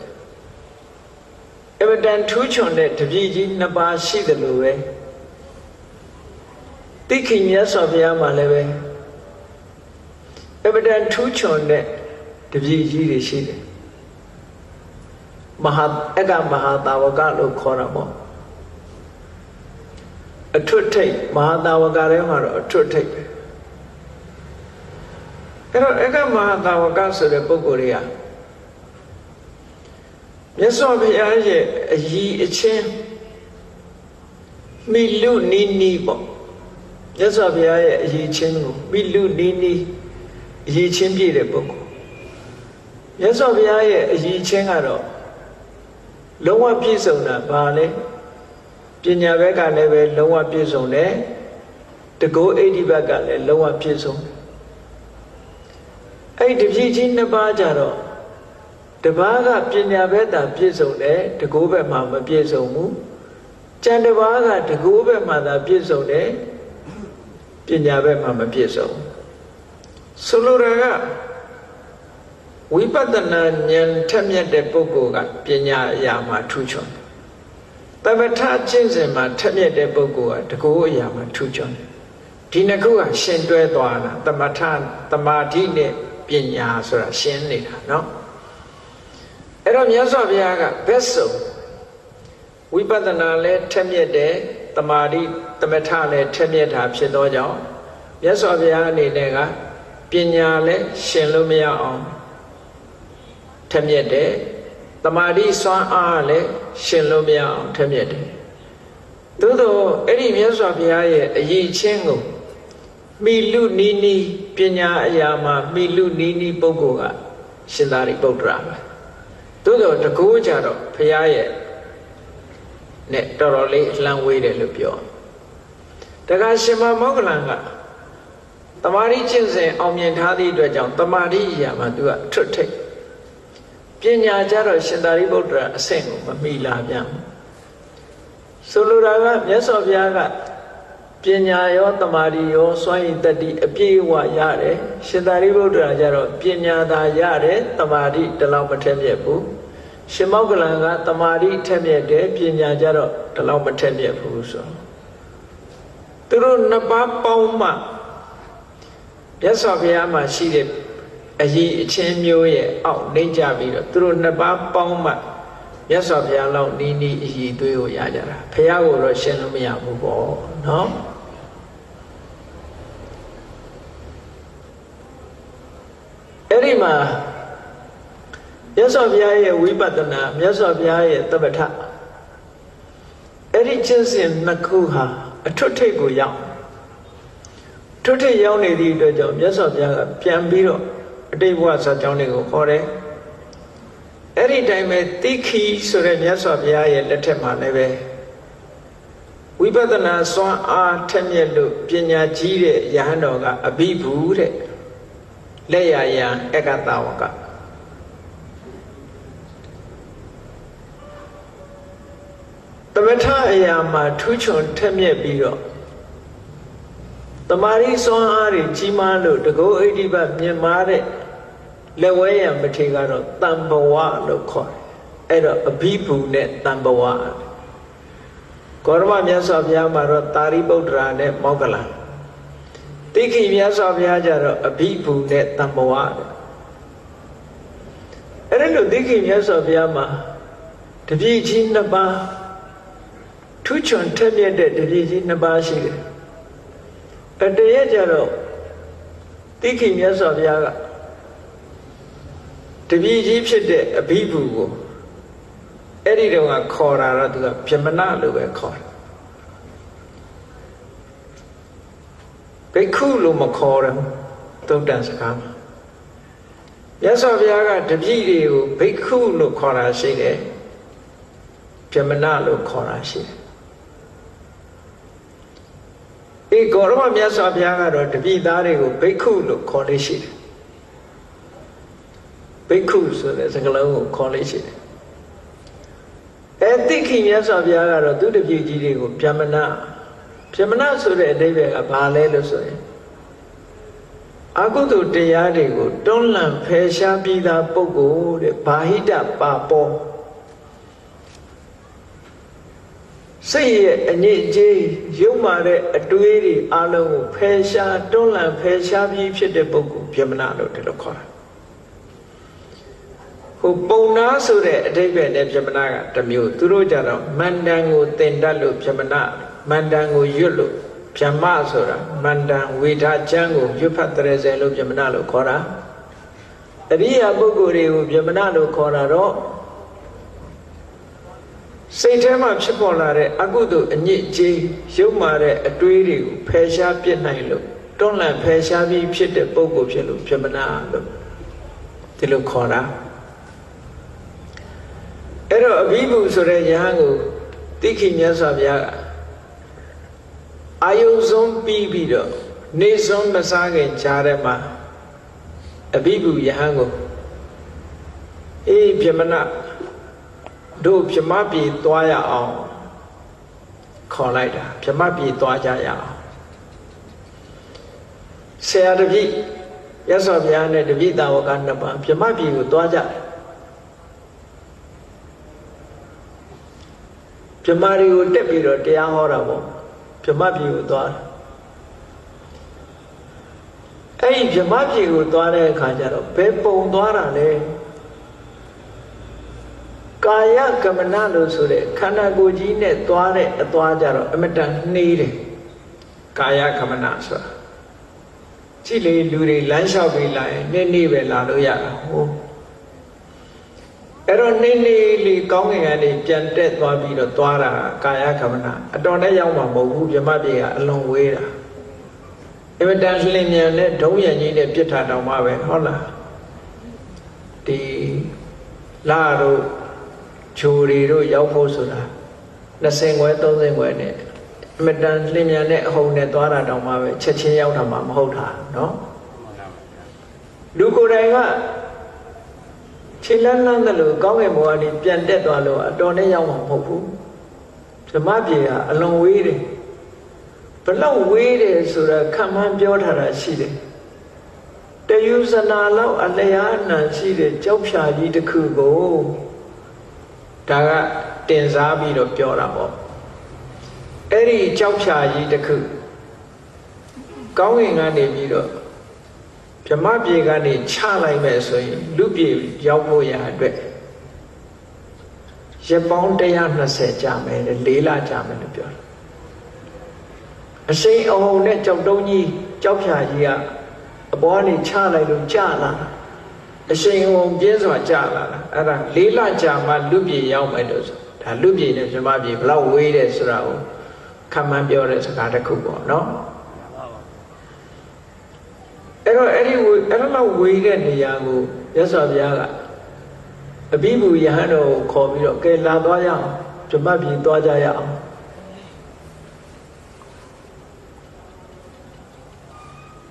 S1: အဗတန်ထူးချွန်တဲ့တပည့်ကြီးနှစ်ပါးရှိတယ်လို့ပဲတိခိမြတ်စွာဘုရားမှာလည်းပဲအဗတန်ထူးချွန်တဲ့တပည့်ကြီးတွေရှိတယ်မဟာသာဝကလို့ခေါ်တာပေါ့အထွတ်ထိပ်မဟာသာဝကထဲမှာတော့အထွတ်ထိပ်ပဲအဲ့တော့မဟာသာဝကဆိုတဲ့ပုဂ္ဂိုလ်တွေကမြတ်စွာဘုရားရဲ့အည်အချင်းမိလူနီးနီးပေါ့မြတ်စွာဘုရားရဲ့အည်ချင်းကိုမိလူနီးနီးအည်ချင်းပြည့်တဲ့ပုဂ္ဂိုလ်မြတ်စွာဘုရားရဲ့အည်ချင်းကတော့လုံးဝပြည့်စုံတာဘာလဲပညာဘက်ကလည်းပဲလုံးဝပြည့်စုံတယ်တကောအိဋ္ဌိဘက်ကလည်းလုံးဝပြည့်စုံတယ်အဲ့ဒီတပည့်ကြီးနှစ်ပါးကြတော့တပါးကပညာဘက်သာပြည့်စုံတယ်တကောဘက်မှာမပြည့်စုံဘူးကျန်တပါးကတကောဘက်မှာသာပြည့်စုံတယ်ပညာဘက်မှာမပြည့်စုံဆိုလိုတာကဝိပဿနာဉာဏ်ထက်မြက်တဲ့ပုဂ္ဂိုလ်ကပညာအရာမှာထူးချွန်တယ်သမထကျင့်စဉ်မှာထက်မြက်တဲ့ပုဂ္ဂိုလ်ကတကောအရာမှာထူးချွန်တယ်ဒီနှစ်ခုကရှင်တွဲသွားတာသမထသမာဓိနဲ့ပညာဆိုတာရှင်းနေတာနော်အဲ့တော့မြတ်စွာဘုရားကဘက်ဆုံးဝိပဿနာလည်းထက်မြက်တယ်သမာဓိသမထလည်းထက်မြက်တာဖြစ်သောကြောင့်မြတ်စွာဘုရားအနေနဲ့ကပညာလည်းရှင်လို့မရအောင်ထက်မြက်တယ်သမာဓိစွမ်းအားလည်းရှင်လို့မရအောင်ထက်မြက်တယ်သို့တော့အဲ့ဒီမြတ်စွာဘုရားရဲ့အရေးချင်းကိုမိလူနီးနီးပညာအရာမှာမိလူနီးနီးပုဂ္ဂိုလ်ကရှင်သာရိပုတ္တရာပဲသို့တော့တကူကြတော့ဘုရားရဲ့နဲ့တော်တော်လေးလှမ်းဝေးတယ်လို့ပြောတခါရှင်မောက္ကလန်ကတမာတိကျင့်စဉ်အောင်မြင်ထားသည့်အတွက်ကြောင့်တမာတိအရာမှာသူကထွတ်ထိပ်ပညာကြတော့ရှင်သာရိပုတ္တရာအဆင့်ကိုမမီလာပြန်ဆိုလိုတာကမြတ်စွာဘုရားကပညာရောတမာတိရောစွမ်းရည်တတိအပြည့်အဝရတယ်ရှင်သာရိပုတ္တရာကြတော့ပညာသာရတယ်တမာတိတလောက်မထက်မြက်ဘူးရှင်မောက္ကလန်ကတမာတိထက်မြက်တယ်ပညာကြတော့တလောက်မထက်မြက်ဘူးဆိုသူတို့နှစ်ပါးပေါင်းမှမြတ်စွာဘုရားမှာရှိတဲ့အရေးအချင်းမျိုးရဲ့အောက်နှိမ့်ကြပြီးတော့သူတို့နှစ်ပါးပေါင်းမှမြတ်စွာဘုရားလောက်နီးနီးအရေးသွေးကိုရကြတာဘုရားကိုတော့ရှင်းလို့မရဘူးပေါ့နော်အဲ့ဒီမှာမြတ်စွာဘုရားရဲ့ဝိပဿနာမြတ်စွာဘုရားရဲ့သမထအဲ့ဒီကျင့်စဉ်နှစ်ခုဟာအထွတ်ထိပ်ကိုရောက်ထ ထွတ်ထိပ်ရောက်နေသည့်အတွက်ကြောင့်မြတ်စွာဘုရားကပြန်ပြီးတော့အတိတ်ဘဝဇာတ်ကြောင်းတွေကိုခေါ်တယ်အဲ့ဒီတိုင်းပဲတိခိဆိုတဲ့မြတ်စွာဘုရားရဲ့လက်ထက်မှာလည်းပဲဝိပဿနာစွမ်းအားထက်မြက်လို့ပညာကြီးတဲ့ယဟန်တော်ကအဘိဗုတဲ့လက်ရယံအကတဝကသမထအရာမှာထူးချွန်ထက်မြက်ပြီးတော့တမာရီစွမ်းအားတွေကြီးမားလို့တကောဣတိပတ်မြင်မာတဲ့လက်ဝဲရံမထေကတော့တံဘဝလို့ခေါ်တယ်အဲ့တော့အဘိဗုနဲ့တံဘဝဂေါရမမြတ်စွာဘုရားမှာတော့တာရိပုတ္တရာနဲ့မောဂလန်တိခိမြတ်စွာဘုရားကျတော့အဘိဗုနဲ့တံဘဝအဲ့ဒါလို့တိခိမြတ်စွာဘုရားမှာတပည့်ကြီးနှစ်ပါးထူးချွန်ထက်မြက်တဲ့တပည့်ကြီးနှစ်ပါးရှိတယ်အတရက်ကြတော့တိခိမြတ်စွာဘုရားကတပည့်ကြီးဖြစ်တဲ့အဘိဗုကိုအဲ့ဒီတော့ကခေါ်တာတော့သူကဗြဟ္မဏလို့ပဲခေါ်တယ်ဘိက္ခုလို့မခေါ်တယ်သုတ္တန်စကားမှာမြတ်စွာဘုရားကတပည့်တွေကိုဘိက္ခုလို့ခေါ်တာရှိတယ်ဗြဟ္မဏလို့ခေါ်တာရှိတယ်အေဂေါရမမြတ်စွာဘုရားကတော့တပည့်သားတွေကိုဘိက္ခုလို့ခေါ်လေးရှိတယ်ဘိက္ခုဆိုတဲ့စကားလုံးကိုခေါ်လေးရှိတယ်တိခိမြတ်စွာဘုရားကတော့သူတပည့်ကြီးတွေကိုဗြဟ္မဏဆိုတဲ့အဓိပ္ပာယ်ကဘာလဲလို့ဆိုရင်အကုသိုလ်တရားတွေကိုတွန်းလှန်ဖယ်ရှားပြီးသားပုဂ္ဂိုလ်တဲ့ဘာဟိတပါပေါ်စိတ်ရဲ့အညစ်အကြေးရုပ်မာတဲ့အတွေးတွေအလုံးကိုဖယ်ရှားတွန်းလှန်ဖယ်ရှားပြီးဖြစ်တဲ့ပုဂ္ဂိုလ်ဗြဟ္မဏလို့ဒီလိုခေါ်တာဟိုပုံနာဆိုတဲ့အဓိပ္ပာယ်နဲ့ဗြဟ္မဏကတစ်မျိုးသူတို့ကြတော့မန္တန်ကိုသင်တတ်လို့ဗြဟ္မဏမန္တန်ကိုရွတ်လို့ဗြဟ္မဆိုတာမန္တန်ဝေဒကျမ်းကိုရွတ်ဖတ်တရစေလို့ဗြဟ္မဏလို့ခေါ်တာအရိယာပုဂ္ဂိုလ်တွေကိုဗြဟ္မဏလို့ခေါ်တာတော့စိတ်ထဲမှာဖြစ်ပေါ်လာတဲ့အကုသိုလ်အညစ်အကြေးရုပ်မာတဲ့အတွေးတွေကိုဖယ်ရှားပြစ်နိုင်လို့တွန်းလှန်ဖယ်ရှားပြီးဖြစ်တဲ့ပုဂ္ဂိုလ်ဖြစ်လို့ဗြဟ္မဏလို့ဒီလိုခေါ်တာအဲ့တော့အဘိဗုဆိုတဲ့ယဟန်ကိုတိခိမြတ်စွာဘုရားကအာယုဆုံးပြီးတော့နေဆုံးမစားခင်ကြားထဲမှာအဘိဗုယဟန်ကိုအေးဗြဟ္မဏတို့ဗြဟ္မပြည်သွားရအောင်ခေါ်လိုက်တာဗြဟ္မပြည်သွားကြရအောင်ဆရာတပည့်ရသော်ဘုရားနဲ့တပည့်တာဝကနှစ်ပါးဗြဟ္မပြည်ကိုသွားကြတယ်ဗြဟ္မာတွေကိုတက်ပြီးတော့တရားဟောတာပေါ့ဗြဟ္မပြည်ကိုသွားတယ်အဲ့ဒီဗြဟ္မပြည်ကိုသွားတဲ့အခါကျတော့ဘယ်ပုံသွားတာလဲကာယကမနလို့ဆိုတဲ့ခန္ဓာကိုယ်ကြီးနဲ့သွားတဲ့အသွားကြတော့အမတန်နှေးတယ်ကာယကမနဆိုတာကြည့်လေလူတွေလမ်းလျှောက်ပြီးလာရင်နေ့ပဲလာလို့ရတာဟုတ်အဲ့တော့နေ့လေးကောင်းကင်ကနေပြန်တက်သွားပြီးတော့သွားတာကာယကမနအတော်နဲ့ရောက်မှာမဟုတ်ဘူးဗြဟ္မပြည်ကအလွန်ဝေးတာအမတန်လင်းမြန်နဲ့ဒုံးရံကြီးနဲ့ပြစ်ထားတောင်မှပဲဟုတ်လားဒီလာတို့ဂျိုရီတို့ရောက်ဖို့ဆိုတာ20ခွဲ30ခွဲနဲ့အမတန်လင်းမြန်တဲ့အဟုန်နဲ့သွားတာတောင်မှပဲချက်ချင်းရောက်တာမှမဟုတ်တာနော်လူကိုယ်တိုင်ကခြေလန်းလန်းတယ်လို့ကောင်းကင်ဘဝကနေပြန်တက်သွားလို့အတော်နဲ့ရောက်မှာမဟုတ်ဘူးဓမ္မပြေကအလွန်ဝေးတယ်ဘလောက်ဝေးတယ်ဆိုတာခံမှန်းပြောထားတာရှိတယ်တယုဇနာလောက်အလျားအနံရှိတဲ့ကြောက်ဖြာကြီးတစ်ခုကိုဒါကတင်စားပြီးတော့ပြောတာပေါ့အဲ့ဒီကြောက်ဖြာကြီးတစ်ခုကောင်းကင်ကနေပြီးတော့ဗြဟ္မပြေကနေချလိုက်မယ်ဆိုရင်လူပြေရောက်ဖို့ရအတွက်ရပောင်း120ကြာမယ်လေ4လကြာမယ်လို့ပြောတယ်အစိမ်းအဟုန်နဲ့ကြောက်တုံးကြီးကြောက်ဖြာကြီးကအပေါ်ကနေချလိုက်လို့ကြာလာတာအစိမ်းအဟုန်ပြင်းစွာကြာလာတာအဲ့ဒါ4လကြာမှလူပြေရောက်မယ်လို့ဆိုဒါလူပြေနဲ့ဗြဟ္မပြေဘလောက်ဝေးတယ်ဆိုတာကိုခံမှန်းပြောတဲ့စကားတစ်ခုပေါ့နော် အဲ့တော့ဝေးတဲ့နေရာကိုမြတ်စွာဘုရားကအဘိဓမ္မာယဟန်တော်ကိုခေါ်ပြီးတော့ကဲလာသွားရအောင်ဓမ္မပြည်သွားကြရအောင်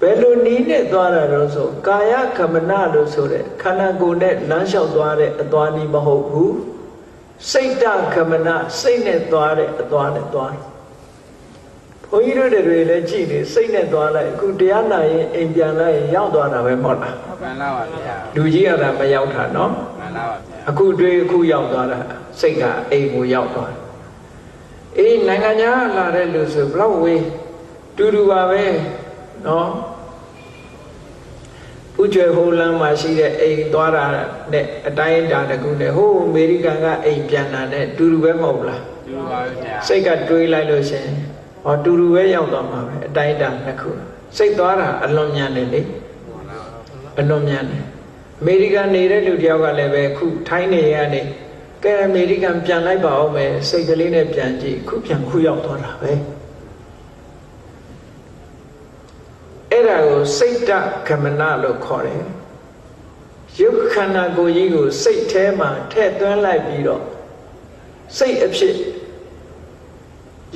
S1: ဘယ်လိုနည်းနဲ့သွားတာတော့ဆိုကာယကမနလို့ဆိုတဲ့ခန္ဓာကိုယ်နဲ့လမ်းလျှောက်သွားတဲ့အသွားနည်းမဟုတ်ဘူးစိတ်တကမနစိတ်နဲ့သွားတဲ့အသွားနဲ့သွားဘုန်းကြီးတို့တွေလည်းကြည့်နေစိတ်နဲ့သွားလိုက်အခုတရားနာရင်အိမ်ပြန်လိုက်ရင်ရောက်သွားတာပဲမဟုတ်လား
S3: မှန်လားပါဗျာ
S1: လူကြီးရတာမရောက်တာနော်
S3: မှန်လားပါဗျာ
S1: အခုတွေ့အခုရောက်သွားတာစိတ်ကအိမ်ကိုရောက်သွားတယ်အေးနိုင်ငံခြားလာတဲ့လူဆိုဘလောက်ဝေးတူတူပါပဲနော်ဥကျွေဟိုလမ်းမှာရှိတဲ့အိမ်သွားတာနဲ့အတိုင်းအတာတကူနဲ့ဟိုအမေရိကန်ကအိမ်ပြန်လာတဲ့တူတူပဲမဟုတ်လား
S3: တူတူပါဗျာ
S1: စိတ်ကတွေးလိုက်လို့ရှင်ဟောတူတူပဲရောက်သွားမှာပဲအတိုင်းအတာနှစ်ခုစိတ်သွားတာအလွန်မြန်တယ်လေအလွန်မြန်တယ်အမေရိကန်နေတဲ့လူတယောက်ကလည်းပဲခုထိုင်းနေရကနေကဲအမေရိကန်ပြန်လိုက်ပါဦးမယ်စိတ်ကလေးနဲ့ပြန်ကြည့်ခုပြန်ခုရောက်သွားတာပဲအဲ့ဒါကိုစိတ်တကမနလို့ခေါ်တယ်ရုပ်ခန္ဓာကိုယ်ကြီးကိုစိတ်ထဲမှာထည့်သွင်းလိုက်ပြီးတော့စိတ်အဖြစ်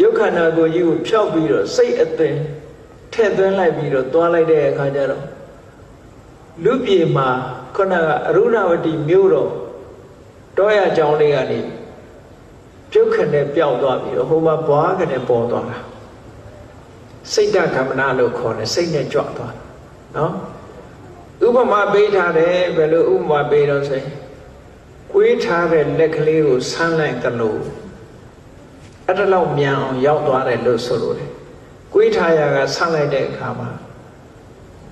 S1: ရုပ်ခန္ဓာကိုယ်ကြီးကိုဖြောက်ပြီးတော့စိတ်အသွင်ထည့်သွင်းလိုက်ပြီးတော့သွားလိုက်တဲ့အခါကျတော့လူပြေမှာခုနကအရုဏဝတီမြို့တော်တောရကျောင်းလေးကနေပြုတ်ခနဲ့ပျောက်သွားပြီးတော့ဟိုမှာဘွားခနဲ့ပေါ်သွားတာစိတ်တကမနလို့ခေါ်တယ်စိတ်နဲ့ကြွသွားတာနော်ဥပမာပေးထားတယ်ဘယ်လိုဥပမာပေးတော့ဆိုရင်ကွေးထားတဲ့လက်ကလေးကိုဆန်းလိုက်သလိုအဲ့ဒါလောက်မြန်အောင်ရောက်သွားတယ်လို့ဆိုလို့တယ်ကွေးထားရကဆန်းလိုက်တဲ့အခါမှာ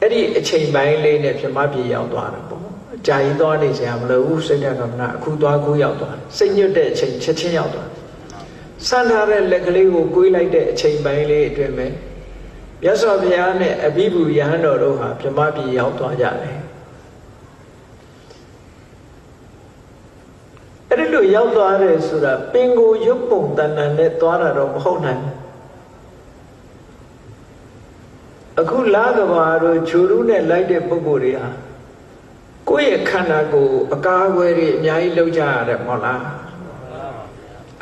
S1: အဲ့ဒီအချိန်ပိုင်းလေးနဲ့ပြမပြေရောက်သွားတယ်ပေါ့အကြာကြီးသွားနေစရာမလိုဘူးစိတ်တကမနအခုသွားကိုရောက်သွားတယ်စိတ်ညွတ်တဲ့အချိန်ချက်ချင်းရောက်သွားတယ်ဆန်းထားတဲ့လက်ကလေးကိုကွေးလိုက်တဲ့အချိန်ပိုင်းလေးအတွင်းမှာမြတ်စွာဘုရားနဲ့အဘိဓမ္မာယဟန်တော်တို့ဟာပြမပြေရောက်သွားကြတယ်အဲ့ဒီလိုရောက်သွားတယ်ဆိုတာပင်ကိုရုပ်ပုံတဏ္ဍာနဲ့သွားတာတော့မဟုတ်နိုင်အခုလာကဘာတို့ဂျိုရုနဲ့လိုက်တဲ့ပုဂ္ဂိုလ်တွေဟာကိုယ့်ရဲ့ခန္ဓာကိုယ်အကာအကွယ်တွေအများကြီးလုပ်ကြရတယ်မဟုတ်လား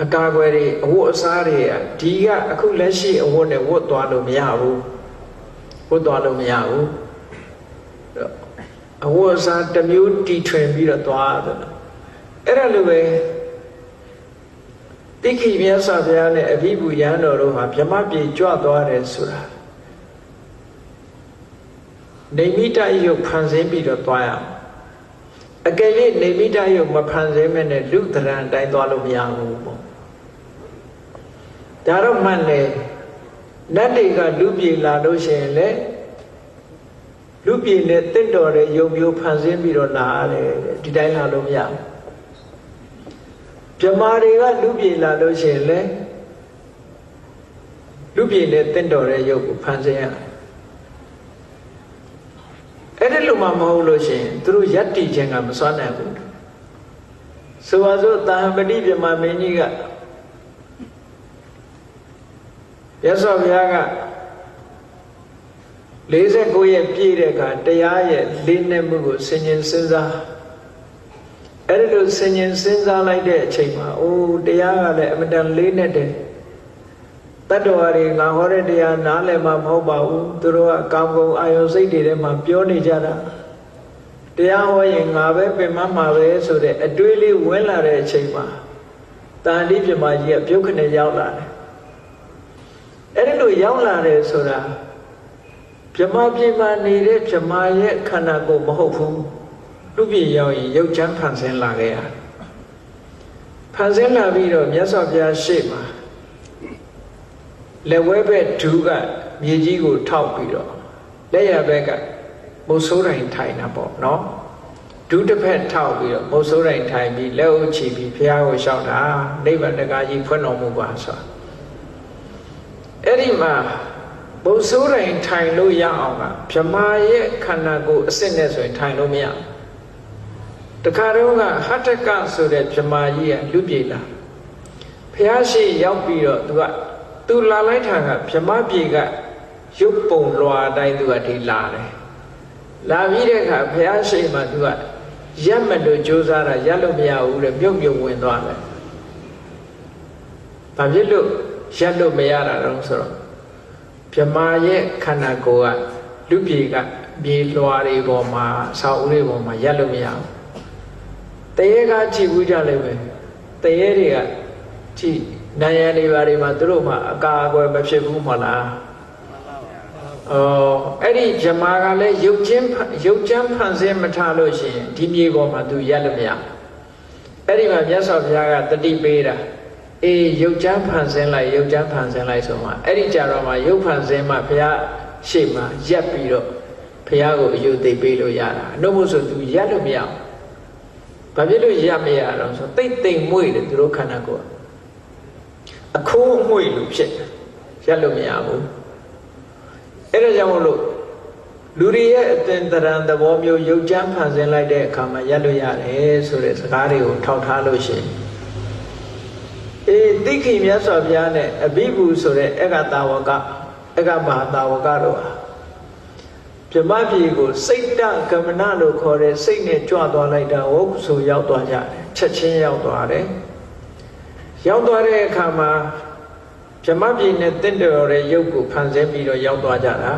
S1: အကာအကွယ်တွေအဝတ်အစားတွေကဒီကအခုလက်ရှိအဝတ်နဲ့ဝတ်သွားလို့မရဘူးဝတ်သွားလို့မရဘူးအဝတ်အစားတစ်မျိုးတီထွင်ပြီးတော့သွားတယ်အဲ့ဒါလိုပဲတိခိမြတ်စွာဘုရားနဲ့အဘိဓမ္မာယဟန်တော်တို့ဟာဗြဟ္မပြေကြွသွားတယ်ဆိုတာနေမိတယုတ်ဖန်ဆင်းပြီးတော့သွားရအောင်အကယ်၍နေမိတယုတ်မဖန်ဆင်းမဲ့နဲ့လူသဏ္ဍာန်တိုင်းသွားလို့မရဘူးပေါ့ဒါတော့မှန်တယ်နတ်တွေကလူပြေလာလို့ရှိရင်လေလူပြေနဲ့တင့်တော်တဲ့ယုံမျိုးဖန်ဆင်းပြီးတော့လာရတယ်ဒီတိုင်းလာလို့မရဘူးဗြဟ္မာတွေကလူပြေလာလို့ရှိရင်လေလူပြေနဲ့တင့်တော်တဲ့ယုံကိုဖန်ဆင်းရတယ်အဲ့ဒီလိုမှမဟုတ်လို့ရှိရင်သူတို့ယက်တီခြင်းကမစွမ်းနိုင်ဘူးဆိုပါစို့တာဟံပတိဗြဟ္မာမင်းကြီးကရသော်ဘုရားက49ရက်ပြည့်တဲ့အခါတရားရဲ့လေးနက်မှုကိုဆင်ញင်စဉ်းစားအဲ့ဒီလိုဆင်ញင်စဉ်းစားလိုက်တဲ့အချိန်မှာအိုးတရားကလည်းအမတန်လေးနက်တယ်တတ္တဝါတွေငါဟောတဲ့တရားနားလည်မှာမဟုတ်ပါဘူးသူတို့ကကောင်းကောင်းအာယုစိတ်တွေထဲမှာပြောနေကြတာတရားဟောရင်ငါပဲပင်မမှာပဲဆိုတဲ့အတွေးလေးဝင်လာတဲ့အချိန်မှာတန်တိပြမကြီးကပြုတ်ခနဲ့ရောက်လာတယ်အဲ့ဒီလိုရောက်လာတယ်ဆိုတာဗြဟ္မာပြည်မှာနေတဲ့ဗြဟ္မာရဲ့ခန္ဓာကိုယ်မဟုတ်ဘူးလူပြည်ရောက်ရင်ရုပ်ချမ်းဖန်ဆင်းလာခဲ့ရဖန်ဆင်းလာပြီးတော့မြတ်စွာဘုရားရှေ့မှာလက်ဝဲဘက်ဒူးကမြေကြီးကိုထောက်ပြီးတော့လက်ရဘက်ကမုတ်ဆိုးတိုင်းထိုင်တာပေါ့နော်ဒူးတစ်ဖက်ထောက်ပြီးတော့မုတ်ဆိုးတိုင်းထိုင်ပြီးလက်အုပ်ချပြီးဘုရားကိုလျှောက်တာနိဗ္ဗာန်တကားကြီးဖွင့်တော်မူပါဆိုတာအဲ့ဒီမှာမုတ်ဆိုးတိုင်းထိုင်လို့ရအောင်ကဗြဟ္မာရဲ့ခန္ဓာကိုယ်အစစ်နဲ့ဆိုရင်ထိုင်လို့မရတခါတော့ကဟတ္တကဆိုတဲ့ဗြဟ္မာကြီးကလူပြေလာဘုရားရှိရောက်ပြီးတော့သူလာလိုက်တာကဗြဟ္မာပြေကရုပ်ပုံလွာတိုင်းသူကဒီလာတယ် လာပြီးတဲ့အခါဘုရားရှိခိုးမှာသူကရက်မလို့ကြိုးစားတာရက်လို့မရဘူးတဲ့မြုပ်မြုပ်ဝင်သွားတယ်ဘာဖြစ်လို့ရက်လို့မရတာတော့ဆိုတော့မြမာရဲ့ခန္ဓာကိုယ်ကလူပြေကမြေလွှာတွေပေါ်မှာဆောက်ဦးတွေပေါ်မှာရက်လို့မရဘူးတရေကကြည့်ဘူးကြလိမ့်မယ်တရေတွေကကြည့်နိုင်ရနေပါတွေမှာသူတို့မှအကာအကွယ်မဖြစ်ဘူးမလားအဲ့ဒီဇမားကလည်းရုပ်ချမ်းဖန်ဆင်းမထားလို့ရှိရင်ဒီမြေပေါ်မှာသူရက်လို့မရအဲ့ဒီမှာမြတ်စွာဘုရားကတတိပေးတာအေးရုပ်ချမ်းဖန်ဆင်းလိုက်ရုပ်ချမ်းဖန်ဆင်းလိုက်ဆိုမှအဲ့ဒီကြတော့မှရုပ်ဖန်ဆင်းမှဘုရားရှေ့မှာရက်ပြီးတော့ဘုရားကိုအယုသိပေးလို့ရတာနှုတ်မို့ဆိုသူရက်လို့မရဘာဖြစ်လို့ရက်မရတော့ဆိုတိတ်တိမ်မွေ့တယ်သူတို့ခန္ဓာကိုယ်အခိုးအမွေ့လို့ဖြစ်တယ်ရက်လို့မရဘူးအဲ့ဒါကြောင့်မို့လို့လူတွေရဲ့အသင်္တရံသဘောမျိုးရုပ်ချမ်းဖန်ဆင်းလိုက်တဲ့အခါမှာရက်လို့ရတယ်ဆိုတဲ့စကားတွေကိုထောက်ထားလို့ရှိရင်တိခိမြတ်စွာဘုရားနဲ့အဘိဗုဆိုတဲ့အက္ခတာဝကအက္ခမဟာတာဝကတို့ဟာဗြဟ္မပြည်ကိုစိတ်တကမနလို့ခေါ်တဲ့စိတ်နဲ့ကြွသွားလိုက်တာဟုတ်ဆိုရောက်သွားကြတယ်ချက်ချင်းရောက်သွားတယ်ရောက်သွားတဲ့အခါမှာဗြဟ္မပြည်နဲ့တင့်တော်တဲ့ရုပ်ကိုဖန်ဆင်းပြီးတော့ရောက်သွားကြတာ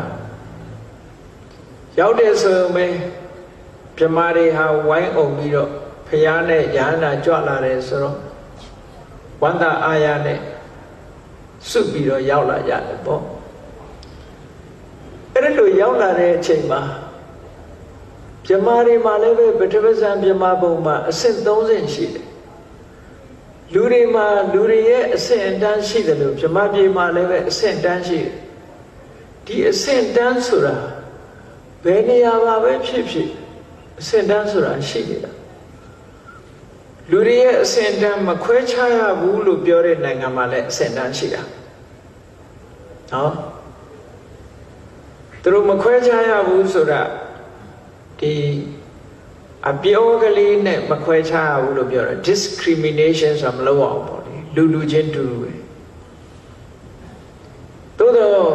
S1: ရောက်တဲ့ဆိုရင်ဗြဟ္မာတွေဟာဝိုင်းအောင်ပြီးတော့ဘုရားနဲ့ယဟန္တာကြွလာတယ်ဆိုတော့ဝန္တာအာရနဲ့စုပြီးတော့ရောက်လာကြတယ်ပေါ့အဲ့ဒီလိုရောက်လာတဲ့အချိန်မှာဗြဟ္မာတွေမှာလည်းပဲပထမဇန်ဗြဟ္မာဘုံမှာအဆင့်30ရှိတယ်လူတွေမှာလူတွေရဲ့အဆင့်အတန်းရှိတယ်လို့ဗြဟ္မာပြည်မှာလည်းပဲအဆင့်တန်းရှိတယ်ဒီအဆင့်တန်းဆိုတာဘယ်နေရာမှာပဲဖြစ်ဖြစ်အဆင့်တန်းဆိုတာရှိနေတာလူတွေရဲ့အဆင့်တန်းမခွဲခြားရဘူးလို့ပြောတဲ့နိုင်ငံမှာလည်းအဆင့်တန်းရှိတာနော်သူတို့မခွဲခြားရဘူးဆိုတာဒီအပြောကလေးနဲ့မခွဲခြားရဘူးလို့ပြောတာ discrimination ဆိုတာမလုပ်အောင်ပေါ့လေလူချင်းတူတူပဲသို့တော့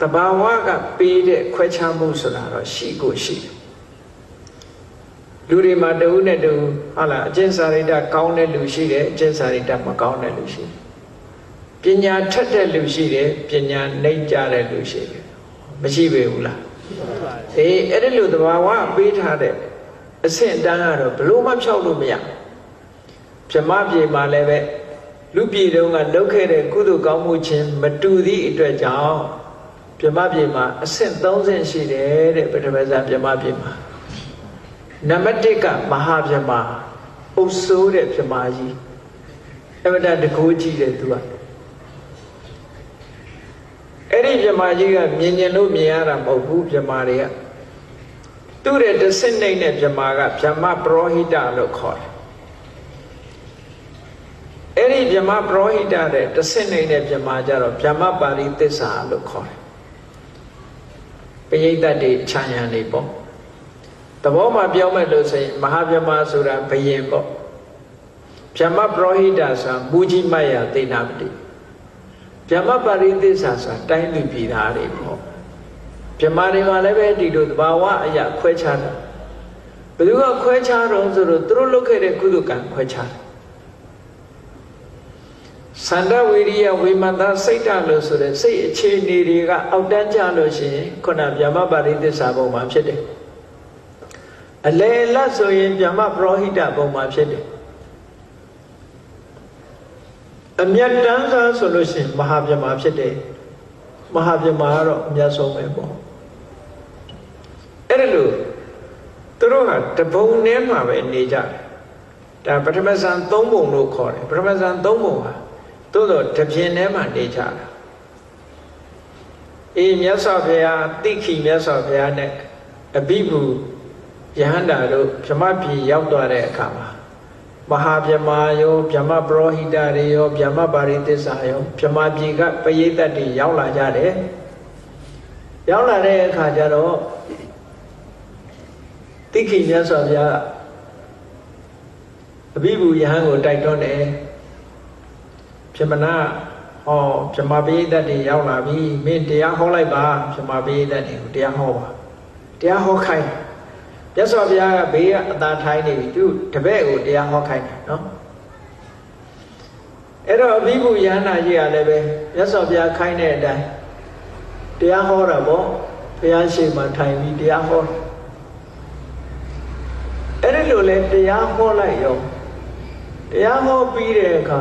S1: တဘာဝကပေးတဲ့ခွဲခြားမှုဆိုတာတော့ရှိကိုရှိတယ်လူတွေမှာတဦးနဲ့တဦးဟုတ်လားအကျင့်စာရိတ္တကောင်းတဲ့လူရှိတယ်အကျင့်စာရိတ္တမကောင်းတဲ့လူရှိတယ်ပညာထက်တဲ့လူရှိတယ်ပညာနှိမ့်ကြတဲ့လူရှိတယ်မရှိပေဘူးလားအေးအဲ့ဒီလိုတဘာဝပေးထားတဲ့အဆင့်တန်းကတော့ဘလို့မှဖြောက်လို့မရဗြဟ္မပြည်မှာလည်းပဲလူပြည်တုန်းကလုပ်ခဲ့တဲ့ကုသိုလ်ကောင်းမှုချင်းမတူသည့်အတွက်ကြောင့်ဗြဟ္မပြည်မှာအဆင့်30ရှိတယ်တဲ့ပထမဇန်ဗြဟ္မပြည်မှာနံပါတ်1ကမဟာဗြဟ္မာအုပ်စိုးတဲ့ဗြဟ္မာကြီးအမတတကိုးကြီးတယ်သူကအဲ့ဒီဗြဟ္မာကြီးကမြင်လို့မြင်ရတာမဟုတ်ဘူးဗြဟ္မာတွေကသူ့ရဲ့တဆင့်နိုင်တဲ့ဗြဟ္မာကဗြဟ္မပရောဟိတလို့ခေါ်တယ်အဲ့ဒီဗြဟ္မပရောဟိတတဲ့တဆင့်နိုင်တဲ့ဗြဟ္မာကြတော့ဗြဟ္မပါရိသစ္စာလို့ခေါ်တယ်ပရိသတ်တွေခြံရံနေပေါ့သဘောမှာပြောမယ်လို့ဆိုရင်မဟာဗြဟ္မာဆိုတာဘယင်ပေါ့ဗြဟ္မပရောဟိတဆိုတာမူကြီးမယသေနာပတိဗြဟ္မပါရိသစ္စာဆိုတာတိုင်းလူပြည်သားတွေပေါ့ဗြဟ္မာတွေမှာလည်းပဲဒီလိုသဘာဝအရာခွဲခြားတယ်ဘယ်သူကခွဲခြားတော့ဆိုတော့သူတို့လုပ်ခဲ့တဲ့ကုသကံခွဲခြားတယ်သန္တဝိရိယဝိမန္တစိတ်တလို့ဆိုတဲ့စိတ်အခြေအနေတွေကအောက်တန်းကြလို့ရှိရင်ခုနဗြဟ္မပါရိသစ္စာဘုံမှာဖြစ်တယ်အလေလတ်ဆိုရင်ဗြဟ္မပရောဟိတဘုံမှာဖြစ်တယ်အမြတ်တမ်းစားဆိုလို့ရှိရင်မဟာဗြဟ္မာဖြစ်တယ်မဟာဗြဟ္မာကတော့အမြတ်ဆုံးပဲပေါ့အဲ့ဒါလို့သူတို့ကတဘုံထဲမှာပဲနေကြတယ်ဒါပထမဇန်3ပုံလို့ခေါ်တယ်ပထမဇန်3ပုံဟာသို့တော့တပြင်းထဲမှာနေကြတာအေးမြတ်စွာဘုရားတိခိမြတ်စွာဘုရားနဲ့အဘိဗုယဟန္တာတို့ဗြဟ္မပြည်ရောက်သွားတဲ့အခါမှာမဟာဗြဟ္မာယောဗြဟ္မပရောဟိတတွေရောဗြဟ္မပါရိသစ္စာရောဗြဟ္မပြည်ကပရိသတ်တွေရောက်လာကြတယ်ရောက်လာတဲ့အခါကျတော့တိခိမြတ်စွာဘုရားအဘိဗုယဟန်ကိုတိုက်တွန်းတယ်ဗြဟ္မဏဟောဗြဟ္မပရိသတ်တွေရောက်လာပြီမင်းတရားဟောလိုက်ပါဗြဟ္မပရိသတ်တွေကိုတရားဟောပါတ တရားဟောခိုင်းမြတ်စွာဘုရားကဘေးကအသာထိုင်းနေပြီသူတပည့်ကိုတရားဟောခိုင်းတယ်နော်အဲ့တော့အဘိဓုယန္တာကြီးကလည်းပဲမြတ်စွာဘုရားခိုင်းတဲ့အတိုင်းတရားဟောတာပေါ့ဘုရားရှိခိုးထိုင်ပြီးတရားဟောအဲ့ဒီလိုလဲတရားဟောလိုက်ရောတရားဟောပြီးတဲ့အခါ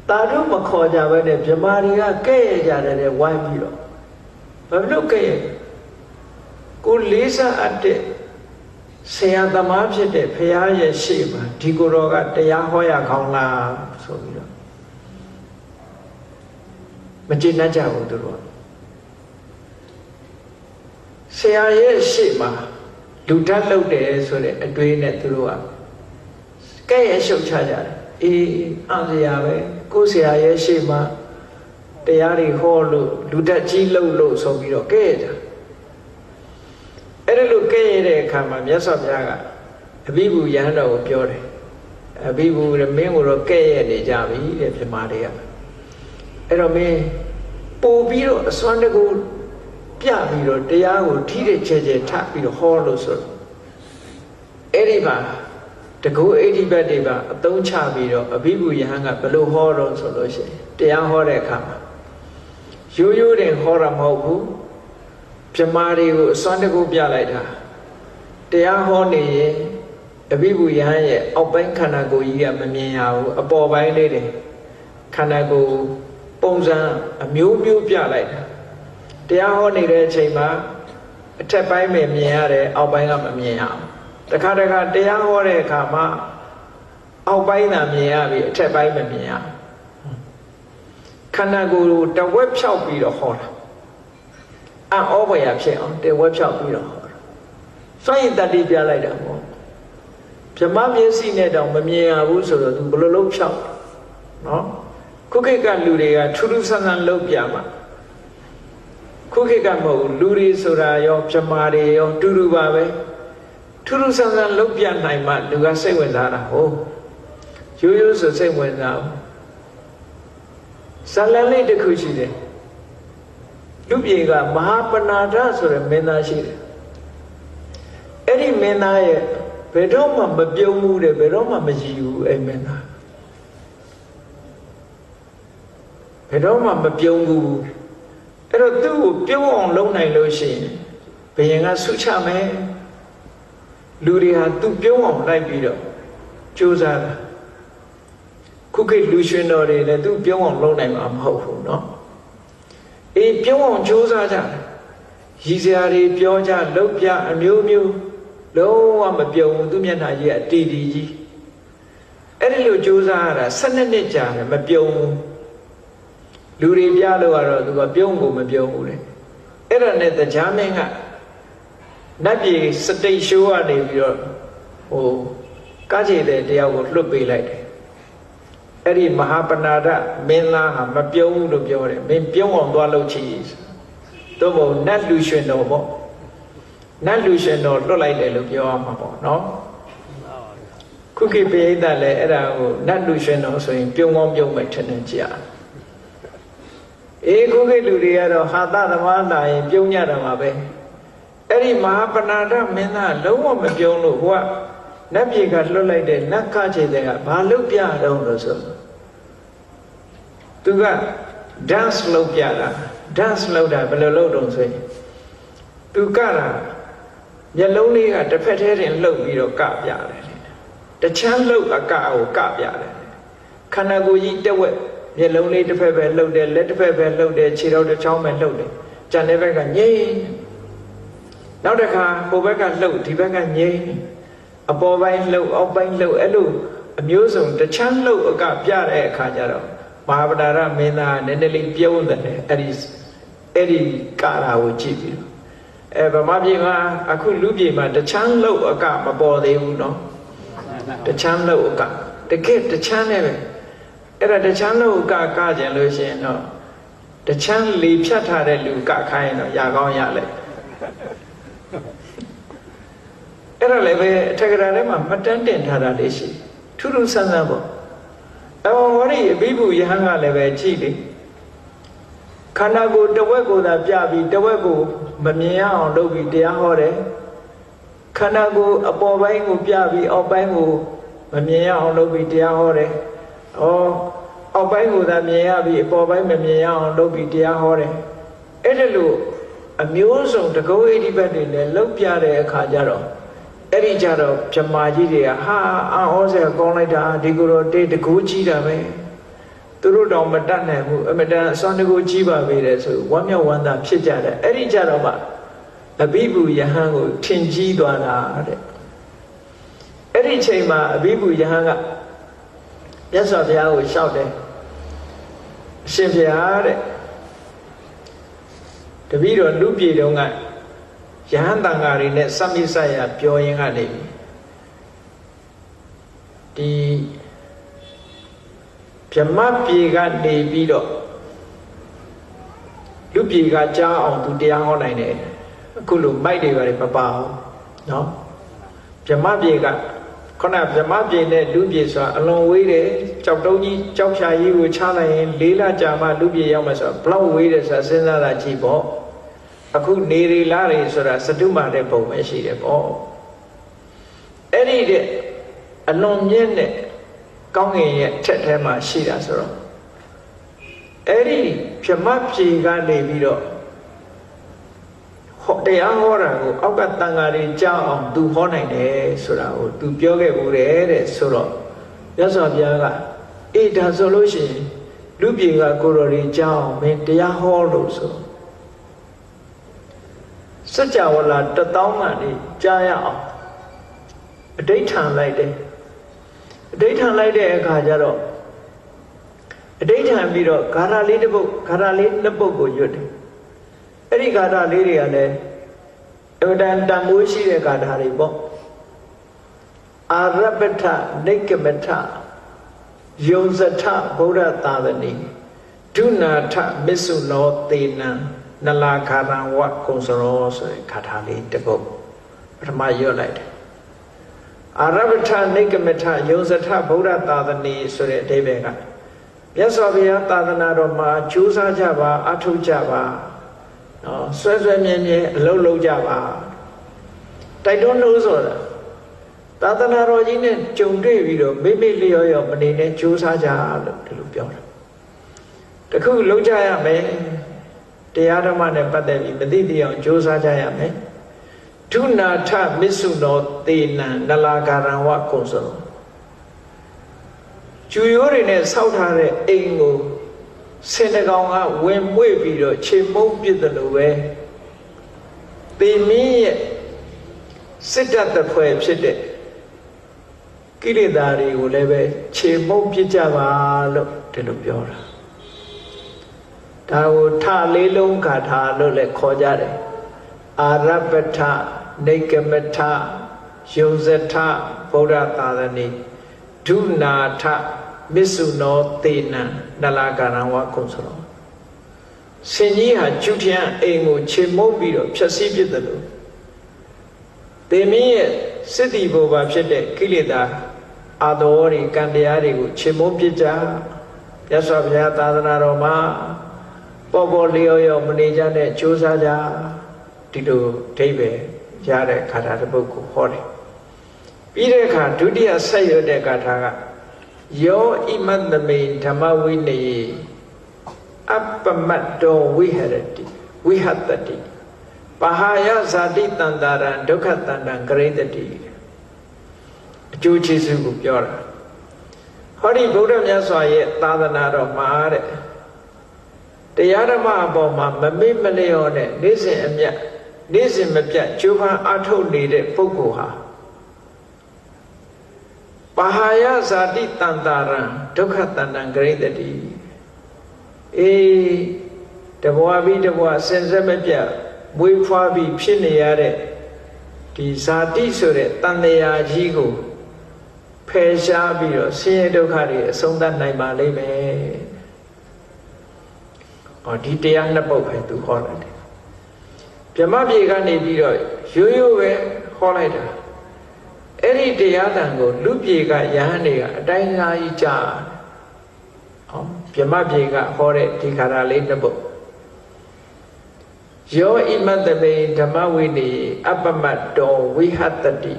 S1: တာတို့မခေါ်ကြဘဲနဲ့ဗြဟ္မာတွေကကဲ့ရဲ့ကြတယ်တဲ့ဝိုင်းပြီးတော့ဘာလို့ကဲ့ရဲ့ကိုလေးစားအပ်တဲ့ဆရာသမားဖြစ်တဲ့ဘုရားရဲ့ရှေ့မှာဒီကိုယ်တော်ကတရားဟောရကောင်းလားဆိုပြီးတော့မကျေနပ်ကြဘူးသူတို့ဆရာရဲ့ရှေ့မှာလူတတ်လုပ်တယ်ဆိုတဲ့အတွေးနဲ့သူတို့ကဲ့ရဲ့ရှုပ်ချကြတယ်အေးအဆရာပဲကိုဆရာရဲ့ရှေ့မှာတရားတွေဟောလို့လူတတ်ကြီးလုပ်လို့ဆိုပြီးတော့ကဲ့ရဲ့ကြအဲ့ဒါလို့ကဲ့ရဲ့တဲ့အခါမှာမြတ်စွာဘုရားကအဘိဓုယန္တာကိုပြောတယ်အဘိဓုရမင်းကိုတော့ကဲ့ရဲ့နေကြပြီတဲ့ပြမတွေကအဲ့တော့မင်းပို့ပြီးတော့အစွမ်းတကူပြပြီးတော့တရားကိုထိတဲ့ချဲချဲထပြီးတော့ဟောလို့ဆိုတော့အဲ့ဒီမှာတကူအိဋ္ဌိပတ်တွေပါအသုံးချပြီးတော့အဘိဓုယဟန်ကဘယ်လိုဟောတော့ဆိုလို့ရှိရင်တရားဟောတဲ့အခါမှာရိုးရိုးတင်ဟောတာမဟုတ်ဘူးပြမာတွေကိုအစွမ်းတကူပြလိုက်တာတရားဟောနေရင်အဘိဓုယဟန်ရဲ့အောက်ပိုင်းခန္ဓာကိုယ်ကြီးကမမြင်ရဘူးအပေါ်ပိုင်းလေးတွေခန္ဓာကိုယ်ပုံစံအမျိုးမျိုးပြလိုက်တာတရားဟောနေတဲ့အချိန်မှာအထက်ပိုင်းပဲမြင်ရတယ်အောက်ပိုင်းကမမြင်ရဘူးတခါတခါတရားဟောတဲ့အခါမှာအောက်ပိုင်းသာမြင်ရပြီအထက်ပိုင်းမမြင်ရဘူးခန္ဓာကိုယ်ကိုတဝက်ဖြောက်ပြီးတော့ဟောတာအံ့ဩဖွယ်ရဖြစ်အောင်တဝက်ဖြောက်ပြီးတော့ဟောတာစွန့်ရည်တတိပြလိုက်တာပေါ့ဗြဟ္မမျက်စိနဲ့တောင်မမြင်ရဘူးဆိုတော့သူဘယ်လိုလုပ်ဖြောက်နော်ခုခေတ်ကလူတွေကထူးထူးဆန်းဆန်းလုပ်ပြမှာခုခေတ်ကမဟုတ်ဘူးလူတွေဆိုတာရောဗြဟ္မာတွေရောတူတူပါပဲထူးထူးဆန်းဆန်းလုပ်ပြနိုင်မှလူကစိတ်ဝင်စားတာဟုတ်ရိုးရိုးဆိုစိတ်ဝင်စားဘူးဇာလန်လေးတစ်ခုရှိတယ်လူပြေကမဟာပဏာဒဆိုတဲ့မင်းသားရှိတယ်အဲ့ဒီမင်းသားရဲ့ဘယ်တော့မှမပြုံးဘူးတဲ့ဘယ်တော့မှမကြည့်ဘူးအဲ့မင်းသားဘယ်တော့မှမပြုံးဘူးအဲ့တော့သူ့ကိုပြုံးအောင်လုပ်နိုင်လို့ရှိရင်ဘုရင်ကဆုချမယ်လူတွေဟာသူ့ပြုံးအောင်လိုက်ပြီးတော့ကြိုးစားတာခုခေတ်လူရှင်တော်တွေလည်းသူ့ပြုံးအောင်လုပ်နိုင်မှာမဟုတ်ဘူးเนาะအေးပြုံးအောင်ကြိုးစားကြတယ်ရည်စရာတွေပြောကြလုပ်ပြအမျိုးမျိုးလုံးဝမပြုံးဘူးသူ့မျက်နှာကြီးအတီတီကြီးအဲ့ဒီလိုကြိုးစားရတာ12နှစ်ကြာတယ်မပြုံးဘူးလူတွေပြလို့ကတော့သူကပြုံးကိုမပြုံးဘူးလေအဲ့ဒါနဲ့တရားမင်းကနတ်ပြည်စတိတ်ရှိုးကနေပြီးတော့ကားချေတဲ့တရားကိုလွတ်ပေးလိုက်တယ်အဲ့ဒီမဟာပဏာဒမင်းသားဟာမပြုံးဘူးလို့ပြောတယ်မင်းပြုံးအောင်သွားလုပ်ချီသို့မဟုတ်နတ်လူရှင်တော်ပေါ့နတ်လူရှင်တော်လွတ်လိုက်တယ်လို့ပြောရမှာပေါ့နော်ခုခေတ်ပိဋကလည်းအဲ့ဒါကိုနတ်လူရှင်တော်ဆိုရင်ပြုံးကောင်းပြုံးမယ်ထင်တယ်ကြာအေးခုခေတ်လူတွေကတော့ဟာသသမားလာရင်ပြုံးကြတာပါပဲအဲ့ဒီမဟာပဏာဒမင်းသားလုံးဝမပြုံးလို့ဟိုကနတ်ပြည်ကလွတ်လိုက်တဲ့နတ်ကချေတဲ့ကဘာလုပ်ပြတော့လို့ဆိုသူက dance လုပ်ပြတာ dance လုပ်တာဘယ်လိုလုပ်တော့ဆိုရင်သူကတာမျက်လုံးလေးကတစ်ဖက်ထဲတင်လှုပ်ပြီးတော့ကပြတယ်တချမ်းလှုပ်အကကိုကပြတယ်ခန္ဓာကိုယ်ကြီးတဝက်မျက်လုံးလေးတစ်ဖက်ပဲလှုပ်တယ်လက်တစ်ဖက်ပဲလှုပ်တယ်ခြေထောက်တစ်ချောင်းပဲလှုပ်တယ်ကြံတဲ့ဘက်ကငြိမ်နောက်တစ်ခါဟိုဘက်ကလှုပ်ဒီဘက်ကငြိမ်အပေါ်ပိုင်းလှုပ်အောက်ပိုင်းလှုပ်အဲ့လိုအမျိုးစုံတချမ်းလှုပ်အကပြတဲ့အခါကျတော့မဟာပဏာဒမင်းသားနည်းနည်းလေးပြုံးတယ်အဲ့ဒီကာရာကိုကြည့်ပြီးတော့ဗမာပြည်မှာအခုလူပြည်မှာတချမ်းလှုပ်အကမပေါ်သေးဘူးเนาะတချမ်းလှုပ်အကတကယ်တချမ်းနဲ့ပဲအဲ့ဒါတချမ်းလှုပ်အကကကြင်လို့ရှိရင်တော့တချမ်းလေဖြတ်ထားတဲ့လူကခိုင်းတော့ရကောင်းရလိုက်အဲ့ဒါလည်းပဲအထက်ကရာထဲမှာမတန်းတင်ထားတာလေးရှိထူးထူးဆန်းဆန်းပေါ့အဝဝရိအဘိဓုယဟန်ကလည်းပဲကြည့်လေခန္ဓာကိုယ်တဝက်ကိုသာပြပြီးတဝက်ကို မမြင်ရအောင်လုပ်ပြီးတရားဟောတယ်ခန္ဓာကိုယ်အပေါ်ပိုင်းကိုပြပြီးအောက်ပိုင်းကိုမမြင်ရအောင်လုပ်ပြီးတရားဟောတယ်အောက်ပိုင်းကိုသာမြင်ရပြီးအပေါ်ပိုင်းမမြင်ရအောင်လုပ်ပြီးတရားဟောတယ်အဲ့ဒါလို့အမျိုးစုံတကုတ်ဣတိပတ်တွေနဲ့လှုပ်ပြတဲ့အခါကျတော့အဲ့ဒီကြတော့ဗြဟ္မာကြီးတွေကဟာအာဩဇေကောင်းလိုက်တာဒီကိုယ်တော်တေးတကူကြီးတာပဲသူတို့တော့မတတ်နိုင်ဘူးအမတန်အစွမ်းတကူကြီးပါပဲတဲ့ဆိုဝမ်းမြောက်ဝမ်းသာဖြစ်ကြတယ်အဲ့ဒီကြတော့မှအဘိဗုယဟန်ကိုထင်ကြီးသွားတာတဲ့အဲ့ဒီချိန်မှာအဘိဗုယဟန်ကမြတ်စွာဘုရားကိုလျှောက်တယ်အရှင်ဘုရားတဲ့တပည့်တော်လူပြေတုံးကယဟန်တန်ဃာတွေနဲ့စမိဆက်ရပြောရင်းကနေဒီဗြဟ္မပြေကနေပြီးတော့လူပြေကကြားအောင်သူတရားဟောနိုင်တယ်အခုလိုမိုက်တွေပါမပါဘူးเนาะဗြဟ္မပြေကခုနဗြဟ္မပြေနဲ့လူပြေဆိုတာအလွန်ဝေးတယ်ကြောက်တုံးကြီးကြောက်ဖြာကြီးကိုချလိုက်ရင်၄လကြာမှလူပြေရောက်မှဆိုတော့ဘလောက်ဝေးတယ်ဆိုတာစဉ်းစားတာကြည့်ပေါ့အခုနေရီလာရီဆိုတာစတုမာတဲ့ပုံပဲရှိတယ်ပေါ့အဲ့ဒီတဲ့အလွန်မြင့်တဲ့ကောင်းကင်ရဲ့ထက်ထဲမှာရှိတာဆိုတော့အဲ့ဒီဗြဟ္မပြေကနေပြီးတော့တရားဟောတာကိုအောက်ကတန်ဃာတွေကြားအောင်သူဟောနိုင်တယ်ဆိုတာကိုသူပြောခဲ့ဘူးတဲ့ဆိုတော့မြတ်စွာဘုရားကအေးဒါဆိုလို့ရှိရင်လူပြေကကိုတော်တွေကြားအောင်မင်းတရားဟောလို့ဆိုစัจ java လာ1000ကနေကြားရအောင်အဋိဋ္ဌံလိုက်တယ်အဋိဋ္ဌံလိုက်တဲ့အခါကျတော့အဋိဋ္ဌံပြီးတော့ဂါထာလေးတစ်ပုဒ်ဂါထာလေးနှစ်ပုဒ်ကိုရွတ်တယ်အဲ့ဒီဂါထာလေးတွေကလည်းအမှန်တန်တန်မိုးရှိတဲ့ဂါထာတွေပေါ့အာရပထနိက္ကမထယုံဇထဗုဒ္ဓသာသနိဒုနာထမစ္ဆုနောသေနံနလာခါရံဝကုံစရောဆိုတဲ့ဂါထာလေးတစ်ပုဒ်ပထမရွတ်လိုက်တယ်အာရပထနိက္ကမထယုံဇထဗုဒ္ဓသာသနိဆိုတဲ့အဓိပ္ပာယ်ကမြတ်စွာဘုရားသာသနာတော်မှာကြိုးစားကြပါအထောက်ကြပါနော်ဆွဲဆွဲမြဲမြဲအလုပ်လုပ်ကြပါတိုက်တွန်းလို့ဆိုတာသာသနာတော်ကြီးနဲ့ကြုံတွေ့ပြီးတော့မိမိလျော်ရောမနေနဲ့ကြိုးစားကြလို့ဒီလိုပြောတာတခုလုပ်ကြရမယ်တရားဓမ္မနဲ့ပတ်သက်ပြီးမသိသိအောင်ကြိုးစားကြရမယ်ဒုနာထမစ္ဆုနောသေနံနလာကာရံဝကုံစရောကျူရိုးတွေနဲ့ဆောက်ထားတဲ့အိမ်ကိုဆင်တကောင်ကဝင်မွေ့ပြီးတော့ခြေမုံပစ်တယ်လို့ပဲသေမင်းရဲ့စစ်တပ်တဖွဲဖြစ်တဲ့ကိလေသာတွေကိုလည်းပဲခြေမုံပစ်ကြပါလို့ဒီလိုပြောတာဒါကိုထလေးလုံးဂါထာလို့လည်းခေါ်ကြတယ်အာရပထနိက္ကမထယုံဇထဗုဒ္ဓသာသနိဒုနာထမစ္ဆုနောသေနံနလာကာရံဝကုံစရောဆင်ကြီးဟာကျုထျံအိမ်ကိုခြေမုံပြီးတော့ဖြတ်စည်းပြစ်တယ်လို့သေမင်းရဲ့စစ်တီဘောပါဖြစ်တဲ့ကိလေသာအာတော်တွေကံတရားတွေကိုခြေမုံပြစ်ကြမြတ်စွာဘုရားသာသနာတော်မှာပေါ်ပေါ်လျော်လျော်မနေကြတဲ့ကြိုးစားကြဒီလိုအဓိပ္ပာယ်ရတဲ့ခါထာတစ်ပုဒ်ကိုဟောတယ်ပြီးတဲ့အခါဒုတိယဆက်ရွတ်တဲ့ဂါထာကယောဣမတ္တမေဓမ္မဝိနယေအပ္ပမတ္တောဝိဟရတိဝိဟတတိပဟာယဇာတိတန္တာရံဒုက္ခတန္တံဂရိတတိအကျိုးကျေးဇူးကိုပြောတာဟောဒီဗုဒ္ဓမြတ်စွာရဲ့သာသနာတော်မှာတဲ့တရားဓမ္မအပေါ်မှာမမေ့မလျော့နဲ့နေ့စဉ်အမြတ်နေ့စဉ်မပြတ်ကြိုးပမ်းအားထုတ်နေတဲ့ပုဂ္ဂိုလ်ဟာပဟာယဇာတိတန္တာရံဒုက္ခတန္တံဂရိတတိအေးတဘဝပြီးတဘဝစင်စစ်မပြတ်မွေးဖွားပြီးဖြစ်နေရတဲ့ဒီဇာတိဆိုတဲ့တန်တရားကြီးကိုဖယ်ရှားပြီးတော့ဆင်းရဲဒုက္ခတွေအဆုံးသတ်နိုင်ပါလိမ့်မယ်။ဟောဒီတရားနှစ်ပုဒ်ပဲသူဟောလိုက်တယ်။ဗြဟ္မပြေကနေပြီးတော့ရိုးရိုးပဲဟောလိုက်တာ။အဲ့ဒီတရားတန်ကိုလူပြေကယဟန်တွေကအတိုင်းအတာကြီးကြား။ဟောဗြဟ္မပြေကဟောတဲ့ဒီခါရလေးနှစ်ပုဒ် ယောဣမတ္တမေဓမ္မဝိနည်းအပ္ပမတ္တောဝိဟတ္တိ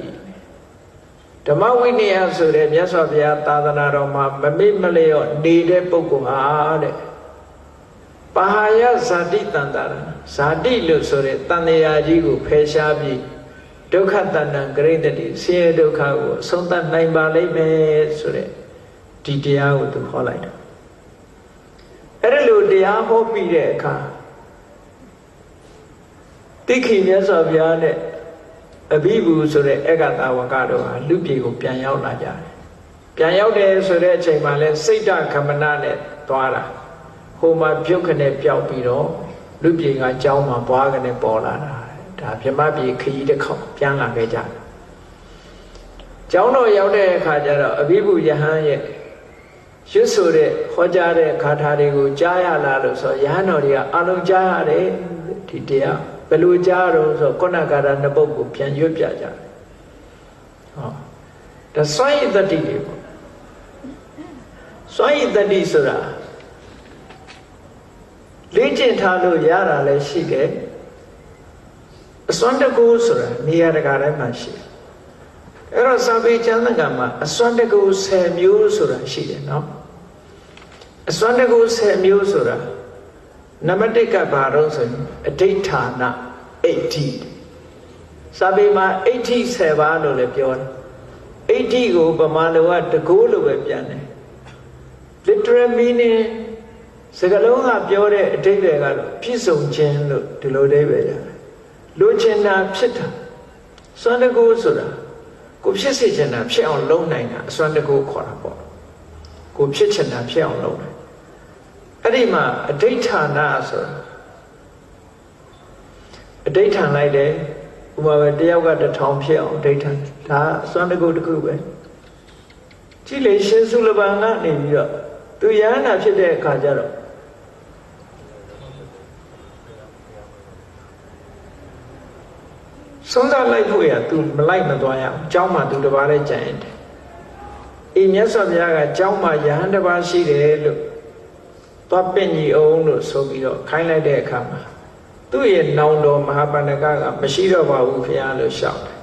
S1: ဓမ္မဝိနည်းဆိုတဲ့မြတ်စွာဘုရားသာသနာတော်မှာမမေ့မလျော့နေတဲ့ပုဂ္ဂိုလ်ဟာတဲ့ပါဟာယဇာတိတန်တာဇာတိလို့ဆိုတဲ့တန်တရာကြီးကိုဖယ်ရှားပြီးဒုက္ခတဏ္ဍဂရိတ္တိဆင်းရဲဒုက္ခကိုအဆုံးသတ်နိုင်ပါလိမ့်မယ်ဆိုတဲ့ဒီတရားကိုသူဟောလိုက်တာအဲ့ဒါလိုတရားဟောပြီးတဲ့အခါတိခိမြတ်စွာဘုရားနဲ့အဘိဗုဆိုတဲ့ဧကတာဝကတို့ဟာလူပြေကိုပြန်ရောက်လာကြတယ်ပြန်ရောက်တယ်ဆိုတဲ့အချိန်မှာလဲစိတ်တခမနနဲ့သွားတာဟိုမှာပြုတ်ခနဲ့ပျောက်ပြီးတော့လူပြေကကြောင်းမှာပွားခနဲ့ပေါ်လာတာဒါဗြဟ္မပြေခရီးတစ်ခေါက်ပြန်လာခဲ့ကြတယ်ကျောင်းတော်ရောက်တဲ့အခါကျတော့အဘိဗုယဟန်ရဲ့ရွတ်ဆိုတဲ့ဟောကြားတဲ့ဂါထာတွေကိုကြားရလာလို့ဆိုယဟန်တော်တွေကအလုံးကြားရတယ်ဒီတရားဘယ်လိုကြားတော့ဆိုခုနကရာနှစ်ပုဒ်ကိုပြန်ရွတ်ပြကြတယ်ဟောဒါစွန့်ရည်တတိတွေပေါ့စွန့်ရည်တတိဆိုတာလေ့ကျင့်ထားလို့ရတာလည်းရှိတယ်အစွမ်းတကူဆိုတာနေရာတကာတိုင်းမှာရှိတယ်အဲ့တော့စာပေကျမ်းစာမှာအစွမ်းတကူ10မျိုးဆိုတာရှိတယ်နော်အစွမ်းတကူ10မျိုးဆိုတာနံပါတ်1ကဘာတော့ဆိုရင်အဋိဌာနအဋ္ဌိစာပေမှာအဋ္ဌိ10ပါးလို့လည်းပြောတယ်အဋ္ဌိကိုဗမာလိုကတကူလို့ပဲပြန်တယ် literal meaning စကားလုံးကပြောတဲ့အဓိပ္ပာယ်ကတော့ပြည့်စုံခြင်းလို့ဒီလိုအဓိပ္ပာယ်ရတယ်လိုချင်တာဖြစ်တာစွမ်းတကူဆိုတာကိုဖြစ်စေချင်တာဖြစ်အောင်လုပ်နိုင်တာအစွမ်းတကူခေါ်တာပေါ့ကိုဖြစ်ချင်တာဖြစ်အောင်လုပ်နိုင်အဲ့ဒီမှာအဋိဌာနဆိုတာအဋိဌာန်လိုက်တယ်ဥပမာပဲတယောက်က1000ဖြစ်အောင်အဋိဌာန်ဒါအစွမ်းတကူတစ်ခုပဲကြည့်လေရှင်စုလပန်ကနေပြီးတော့သူယဟန္တာဖြစ်တဲ့အခါကျတော့ဆုံးသားလိုက်ဖို့ရ तू မလိုက်မသွားရအောင်เจ้าမှာ तू တပါးလေးကြံရင်တယ်အေးမြတ်စွာဘုရားကเจ้าမှာယဟန်တပါးရှိတယ်လို့သွားပင့်ကြီးအောင်လို့ဆိုပြီးတော့ခိုင်းလိုက်တဲ့အခါမှာသူ့ရဲ့နောင်တော်မဟာပန္နကကမရှိတော့ပါဘူးခင်ဗျာလို့ရှောက်တယ်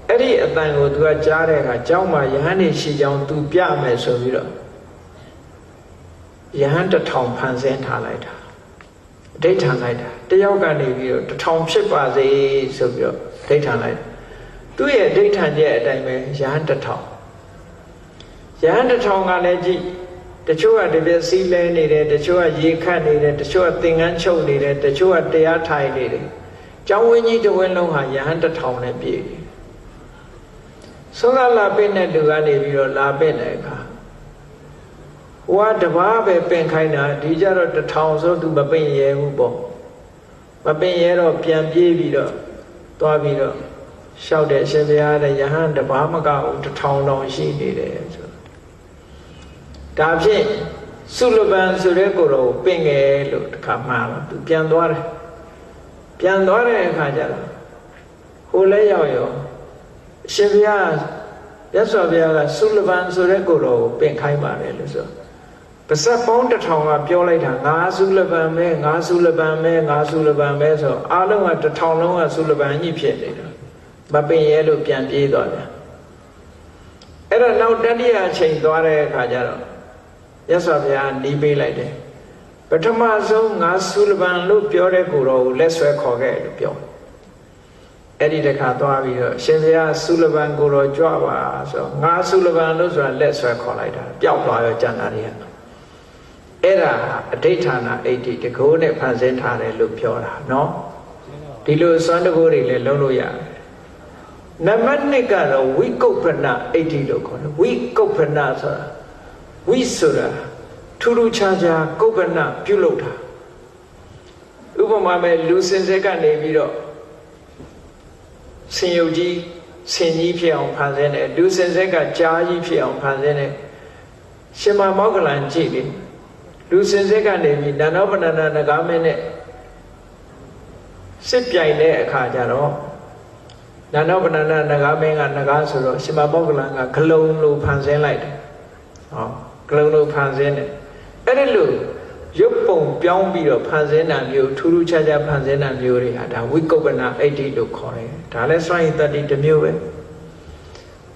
S1: အဲ့ဒီအတန်ကို तू ကကြားတဲ့အခါเจ้าမှာယဟန်နေရှိကြောင်း तू ပြမယ်ဆိုပြီးတော့ယဟန်1000ဖန်ဆင်းထားလိုက်တာအဋိဌာန်လိုက်တာတယောက်ကနေပြီးတော့1000ဖြစ်ပါစေဆိုပြီးတော့အဋိဌာန်လိုက်သူ့ရဲ့အဋိဌာန်ရဲ့အတိုင်းပဲယဟန်1000ယဟန်1000ကလည်းကြည့်တချို့ကတပြည့်စီးလဲနေတယ်တချို့ကရေခတ်နေတယ်တချို့ကသင်္ကန်းချုပ်နေတယ်တချို့ကတရားထိုင်နေတယ်ကျောင်းဝင်းကြီးတစ်ဝင်းလုံးဟာယဟန်1000နဲ့ပြည့်တယ်ဆုံးသာလာပင့်တဲ့လူကနေပြီးတော့လာပင့်တဲ့အခါဟိုကတပါးပဲပင်ခိုင်းတာဒီကြတော့1000ဆိုသူမပင်ရဲဘူးပေါ့မပင်ရဲတော့ပြန်ပြေးပြီးတော့သွားပြီးတော့လျှောက်တဲ့အရှင်ဘုရားတဲ့ယဟန်တပါးမကဘူး1000တောင်ရှိနေတယ်ဆိုဒါဖြင့်စုလပန်ဆိုတဲ့ကိုယ်တော်ကိုပင်ငယ်လို့တခါမှတော့သူပြန်သွားတယ်ပြန်သွားတဲ့အခါကျတော့ဟိုလဲရောက်ရောအရှင်ဘုရားမြတ်စွာဘုရားကစုလပန်ဆိုတဲ့ကိုယ်တော်ကိုပင်ခိုင်းပါတယ်လို့ဆိုပါဇက်ပေါင်း1000ကပြောလိုက်တာငါစုလပန်ပဲငါစုလပန်ပဲငါစုလပန်ပဲဆိုအားလုံးက1000လုံးကစုလပန်ကြီးဖြစ်နေတယ်မပင်ရဲလို့ပြန်ပြေးသွားတယ်အဲ့တော့နောက်တတိယအချိန်သွားတဲ့အခါကျတော့မြတ်စွာဘုရားနီးပေးလိုက်တယ်ပထမဆုံးငါစုလပန်လို့ပြောတဲ့ကိုယ်တော်ကိုလက်ဆွဲခေါ်ခဲ့လို့ပြောအဲ့ဒီတခါသွားပြီးတော့ရှင်ဘုရားစုလပန်ကိုယ်တော်ကြွပါဆိုငါစုလပန်လို့ဆိုတာလက်ဆွဲခေါ်လိုက်တာပျောက်သွားရောကျန်တာတွေကအဲ့ဒါအဋိဌာဏအဋ္ဌိတကိုးနဲ့ဖန်ဆင်းထားတယ်လို့ပြောတာနော်ဒီလိုစွမ်းတကိုးတွေလည်းလုံးလို့ရတယ်နံပါတ်1ကတော့ဝိကုပ္ပနအဋ္ဌိလို့ခေါ်တယ်ဝိကုပ္ပနဆိုတာဝိဆိုတာထူးထူးခြားခြားကုပ္ပနပြုလုပ်တာဥပမာမဲ့လူစင်စက်ကနေပြီးတော့ဆင်ယုတ်ကြီးဆင်ကြီးဖြစ်အောင်ဖန်ဆင်းတယ်လူစင်စက်ကကြားကြီးဖြစ်အောင်ဖန်ဆင်းတယ်ရှင်မမောက္ကလန်ကြည့်လေလူစင်စက်ကနေပြီးနာနောပဏ္ဏနဂါမင်းနဲ့စစ်ပြိုင်တဲ့အခါကျတော့နာနောပဏ္ဏနဂါမင်းကနဂါဆိုတော့ရှင်မမောက္ကလန်ကဂလုံလိုဖန်ဆင်းလိုက်တယ်ဟောဂလုံလိုဖန်ဆင်းတယ်အဲ့ဒီလို ရုပ်ပုံပြောင်းပြီးတော့ဖန်ဆင်းတာမျိုးထူးထူးခြားခြားဖန်ဆင်းတာမျိုးတွေဟာဒါဝိကုပ္ပနာအဋ္ဌိလို့ခေါ်တယ်ဒါလည်းစွန့်ရည်တတ္တိတစ်မျိုးပဲ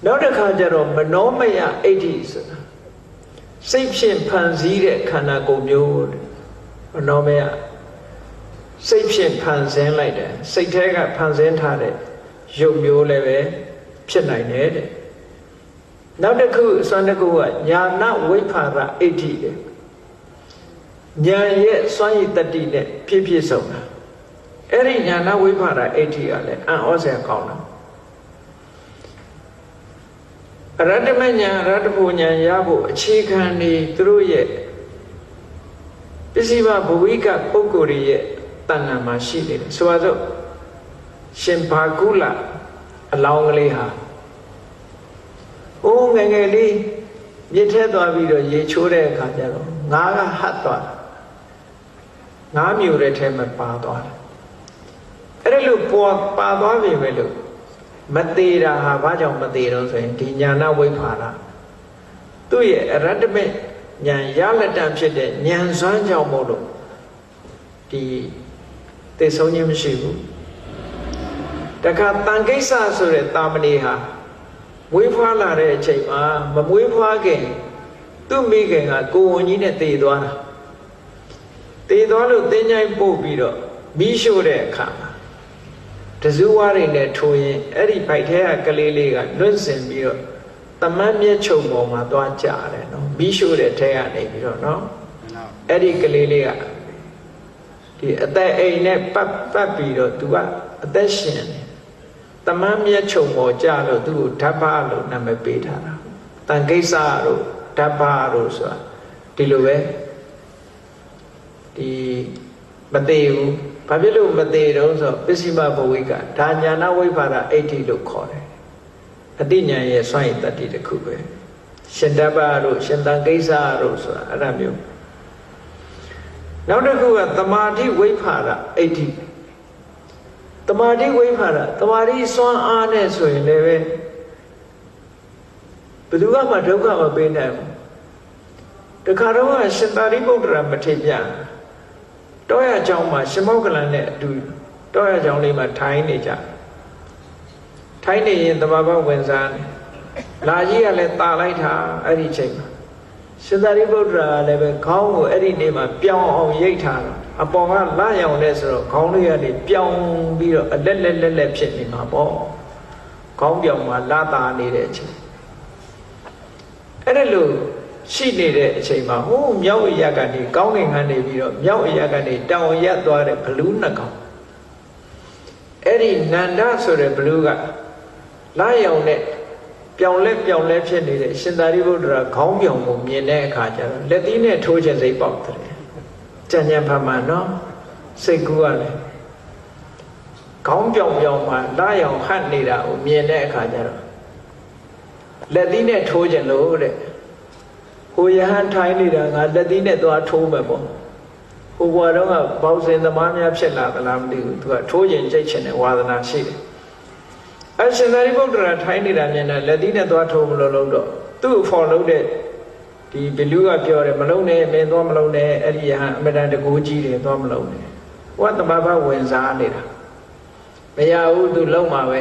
S1: နောက်တစ်ခါကျတော့မနောမယအဋ္ဌိဆိုတာစိတ်ဖြင့်ဖန်ဆည်းတဲ့ခန္ဓာကိုယ်မျိုးမနောမယစိတ်ဖြင့်ဖန်ဆင်းလိုက်တယ်စိတ်ထဲကဖန်ဆင်းထားတဲ့ရုပ်မျိုးလည်းပဲဖြစ်နိုင်တယ်တဲ့နောက်တစ်ခုအစွမ်းတစ်ခုကညာနာဝိဖာရအဋ္ဌိတဲ့ညာရဲ့စွမ်းရည်တတ္တိနဲ့ပြည့်ပြည့်စုံတာအဲ့ဒီညာနာဝိဖာရအဋ္ဌိကလည်းအံ့ဩစရာကောင်းတာအရတ္တမညာအရတ္တပူညာရဖို့အခြေခံနေသူတို့ရဲ့ပစ္စည်းဘဝိကပုဂ္ဂိုလ်ရဲ့တဏ္ဍာမှာရှိနေတယ်ဆိုပါစို့ရှင်ဘာကုလအလောင်းကလေးဟာအိုးငယ်ငယ်လေးမြစ်ထဲသွားပြီးတော့ရေချိုးတဲ့အခါကျတော့ငါးကဟတ်သွားတာငါးမျိုးတဲ့ထဲမှာပါသွားတယ်အဲ့ဒါလို့ပါသွားပြီပဲလို့မသေးတာဟာဘာကြောင့်မသေးတော့ဆိုရင်ဒီညာနာဝိဖာရသူ့ရဲ့အရတ္တမေဉာဏ်ရလက်တံဖြစ်တဲ့ဉာဏ်စွမ်းကြောင့်မို့လို့ဒီသိဆုံးခြင်းမရှိဘူးတခါတန်ကိစ္စဆိုတဲ့တာမဏေဟာမွေးဖွားလာတဲ့အချိန်မှာမမွေးဖွားခင်သူ့မိခင်ကကိုဝန်ကြီးနဲ့တည်သွားတာတည်သွားလို့တင်းကြိုင်ပို့ပြီးတော့မီးရှို့တဲ့အခါမှာတဇူဝါးတွေနဲ့ထိုးရင်အဲ့ဒီဖိုက်ထဲကကလေးလေးကလွတ်စင်ပြီးတော့တမန်မြက်ချုံပေါ်မှာသွားကြတယ်နော်မီးရှို့တဲ့ထဲကနေပြီးတော့နော်အဲ့ဒီကလေးလေးကဒီအသက်အိမ်နဲ့ပတ်ပြီးတော့သူကအသက်ရှင်တယ်တမန်မြက်ချုံပေါ်ကြလို့သူ့ကိုဓဗ္ဗလို့နာမည်ပေးထားတာတန်ကိစ္စတို့ဓဗ္ဗတို့ဆိုတာဒီလိုပဲဒီမသေးဘူးဘာဖြစ်လို့မသေးတော့ဆိုပစ္စည်းမဘဝိကဒါညာနာဝိဖာရအဋ္ဌိလို့ခေါ်တယ်အတိညာရဲ့စွန့်ရည်တတ္တိတစ်ခုပဲရှင်ဓဗ္ဗတို့ရှင်တန်ကိစ္စတို့ဆိုတာအဲ့ဒါမျိုးနောက်တစ်ခုကသမာဓိဝိဖာရအဋ္ဌိသမာဓိဝိဖာရသမာဓိစွမ်းအားနဲ့ဆိုရင်လည်းပဲဘယ်သူကမှဒုက္ခမပေးနိုင်ဘူးတခါတော့ရှင်သာရိပုတ္တရာမထေရတောရကျောင်းမှာရှင်မောက္ကလန်နဲ့အတူတောရကျောင်းလေးမှာထိုင်နေကြထိုင်နေရင်တဘာဘဝင်စားနေလာကြီးကလည်းတာလိုက်တာအဲ့ဒီချိန်မှာရှင်သာရိပုတ္တရာလည်းပဲခေါင်းကိုအဲ့ဒီနေ့မှာပြောင်းအောင်ရိတ်ထားတာအပေါ်ကလာရောင်လဲဆိုတော့ခေါင်းလေးကနေပြောင်းပြီးတော့အလက်လက်ဖြစ်နေမှာပေါ့ခေါင်းပြောင်မှာလာတာနေတဲ့အချိန်အဲ့ဒါလို့ရှိနေတဲ့အချိန်မှာဟိုးမြောက်အရာကနေကောင်းကင်ကနေပြီးတော့မြောက်အရာကနေတောင်ရက်သွားတဲ့ဘလူးနှစ်ကောင်အဲ့ဒီနန္ဒဆိုတဲ့ဘလူးကလာရောင်နဲ့ပြောင်လဲဖြစ်နေတဲ့ရှင်သာရိပုတ္တရာခေါင်းပြောင်ကိုမြင်တဲ့အခါကျတော့လက်သီးနဲ့ထိုးခြင်းစိတ်ပေါက်တယ်ကြံ့ကြံ့ဖမှန်နော်စိတ်ကူးရလဲခေါင်းပြောင်မှာလာရောင်ဟတ်နေတာကိုမြင်တဲ့အခါကျတော့လက်သီးနဲ့ထိုးခြင်းလို့တဲ့ဟိုယဟန်ထိုင်နေတာငါလက်သီးနဲ့သွားထိုးမယ်ပေါ့ဟိုဘွားတော့ကဘောက်စင်သမားများဖြစ်လာသလားမသိဘူးသူကထိုးခြင်းကြိတ်ခြင်းနဲ့ဝါသနာရှိတယ်အရှင်သာရိပုတ္တရာထိုင်နေတာမြင်တယ်လက်သီးနဲ့သွားထိုးမလို့တော့သူ့ကိုဖော်လို့တဲ့ဒီဘလူးကပြောတယ်မလုံးနဲ့မင်းသွားမလုံးနဲ့အဲ့ဒီယဟန်အမတန်တကူကြီးတယ်သွားမလုံးနဲ့ဟိုကတမဘဝင်စားနေတာမရဘူးသူလုံးမှာပဲ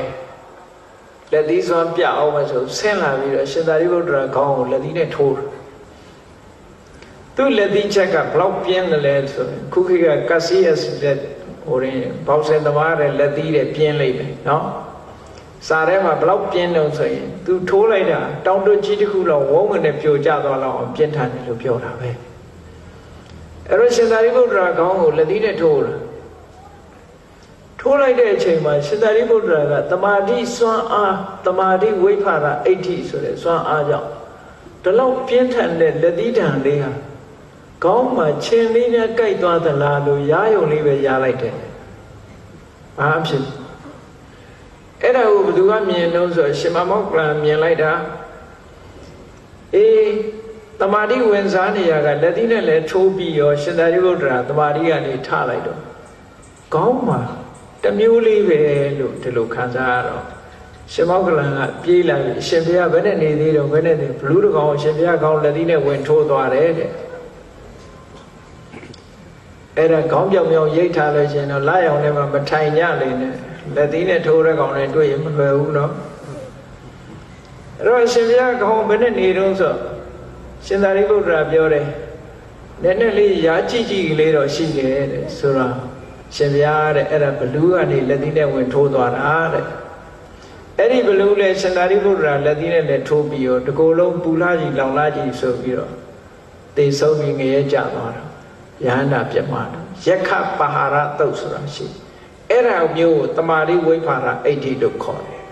S1: လက်သီးစွမ်းပြအောင်မဆိုဆင်းလာပြီးတော့ရှင်သာရိပုတ္တရာခေါင်းကိုလက်သီးနဲ့ထိုးတယ်သူ့လက်သီးချက်ကဘလောက်ပြင်းတယ်လဲဆိုရင်ခုခေတ်ကကစီယက်လက်ဟိုရင်ဘောက်ဆယ်သမားတဲ့လက်သီးတဲ့ပြင်းလိုက်တယ်နော်စာထဲမှာဘလောက်ပြင်းတော့ဆိုရင်သူထိုးလိုက်တာတောင်တွကြီးတစ်ခုလောက်ဝုန်းကနေပြိုကျသွားလောက်အောင်ပြင်းထန်တယ်လို့ပြောတာပဲအဲ့တော့ရှင်သာရိပုတ္တရာခေါင်းကိုလက်သီးနဲ့ထိုးလာထိုးလိုက်တဲ့အချိန်မှာရှင်သာရိပုတ္တရာကတမာတိစွမ်းအားတမာတိဝိဖာရအဋ္ဌိဆိုတဲ့စွမ်းအားကြောင့်ဒီလောက်ပြင်းထန်တဲ့လက်သီးတံလေးဟာခေါင်းမှာခြင်လေးနဲ့ကြိုက်သွားသလားလို့ရားယုံလေးပဲရားလိုက်တယ်။ဘာဖြစ်အဲ့ဒါကိုဘယ်သူကမြင်လို့ဆိုရှင်မမောက္ကလန်မြင်လိုက်တာအေးတမာတိဝင်စားနေရကလက်သီးနဲ့လည်းထိုးပြီးရောရှင်သာရိပုတ္တရာတမာတိကနေထလိုက်တော့ခေါင်းမှာတမျိုးလေးပဲလို့ဒီလိုခံစားရတော့ရှင်မောက္ကလန်ကပြေးလာပြီးရှင်ဘုရားဘယ်နဲ့နေသေးတော့ဘယ်နဲ့နေဘလူးတကောင်ရှင်ဘုရားခေါင်းလက်သီးနဲ့ဝင်ထိုးသွားတယ်တဲ့ အဲ့ဒါခေါင်းပြောင်ပြောင်ရိတ်ထားလို့ရှင်တော့လာရောင်ထဲမှာမထိုင်ကြလေနဲ့လက်သီးနဲ့ထိုးတဲ့ကောင်နဲ့တွေ့ရင်မလွယ်ဘူးနော်အဲ့တော့ရှင်ဘုရားခေါင်းဘယ်နဲ့နေတော့ဆိုရှင်သာရိပုတ္တရာပြောတယ်နည်းနည်းလေးရာကြည့်ကြည့်လေးတော့ရှိတယ်တဲ့ဆိုတော့ရှင်ဘုရားတဲ့အဲ့ဒါဘလူးကနေလက်သီးနဲ့ဝင်ထိုးသွားတာတဲ့အဲ့ဒီဘလူးလေရှင်သာရိပုတ္တရာလက်သီးနဲ့လည်းထိုးပြီးတော့တကိုယ်လုံးပူလာကြီးလောင်လာကြီးဆိုပြီးတော့တေဆုံးပြီးငရဲကြသွားတာယဟန္တာပြတ်မှာတော့ယက္ခပဟာရတုတ်ဆိုတာရှိအဲ့ဒါမျိုးကိုတမာရိဝိဖာရအဋ္ဌိလို့ခေါ်တယ်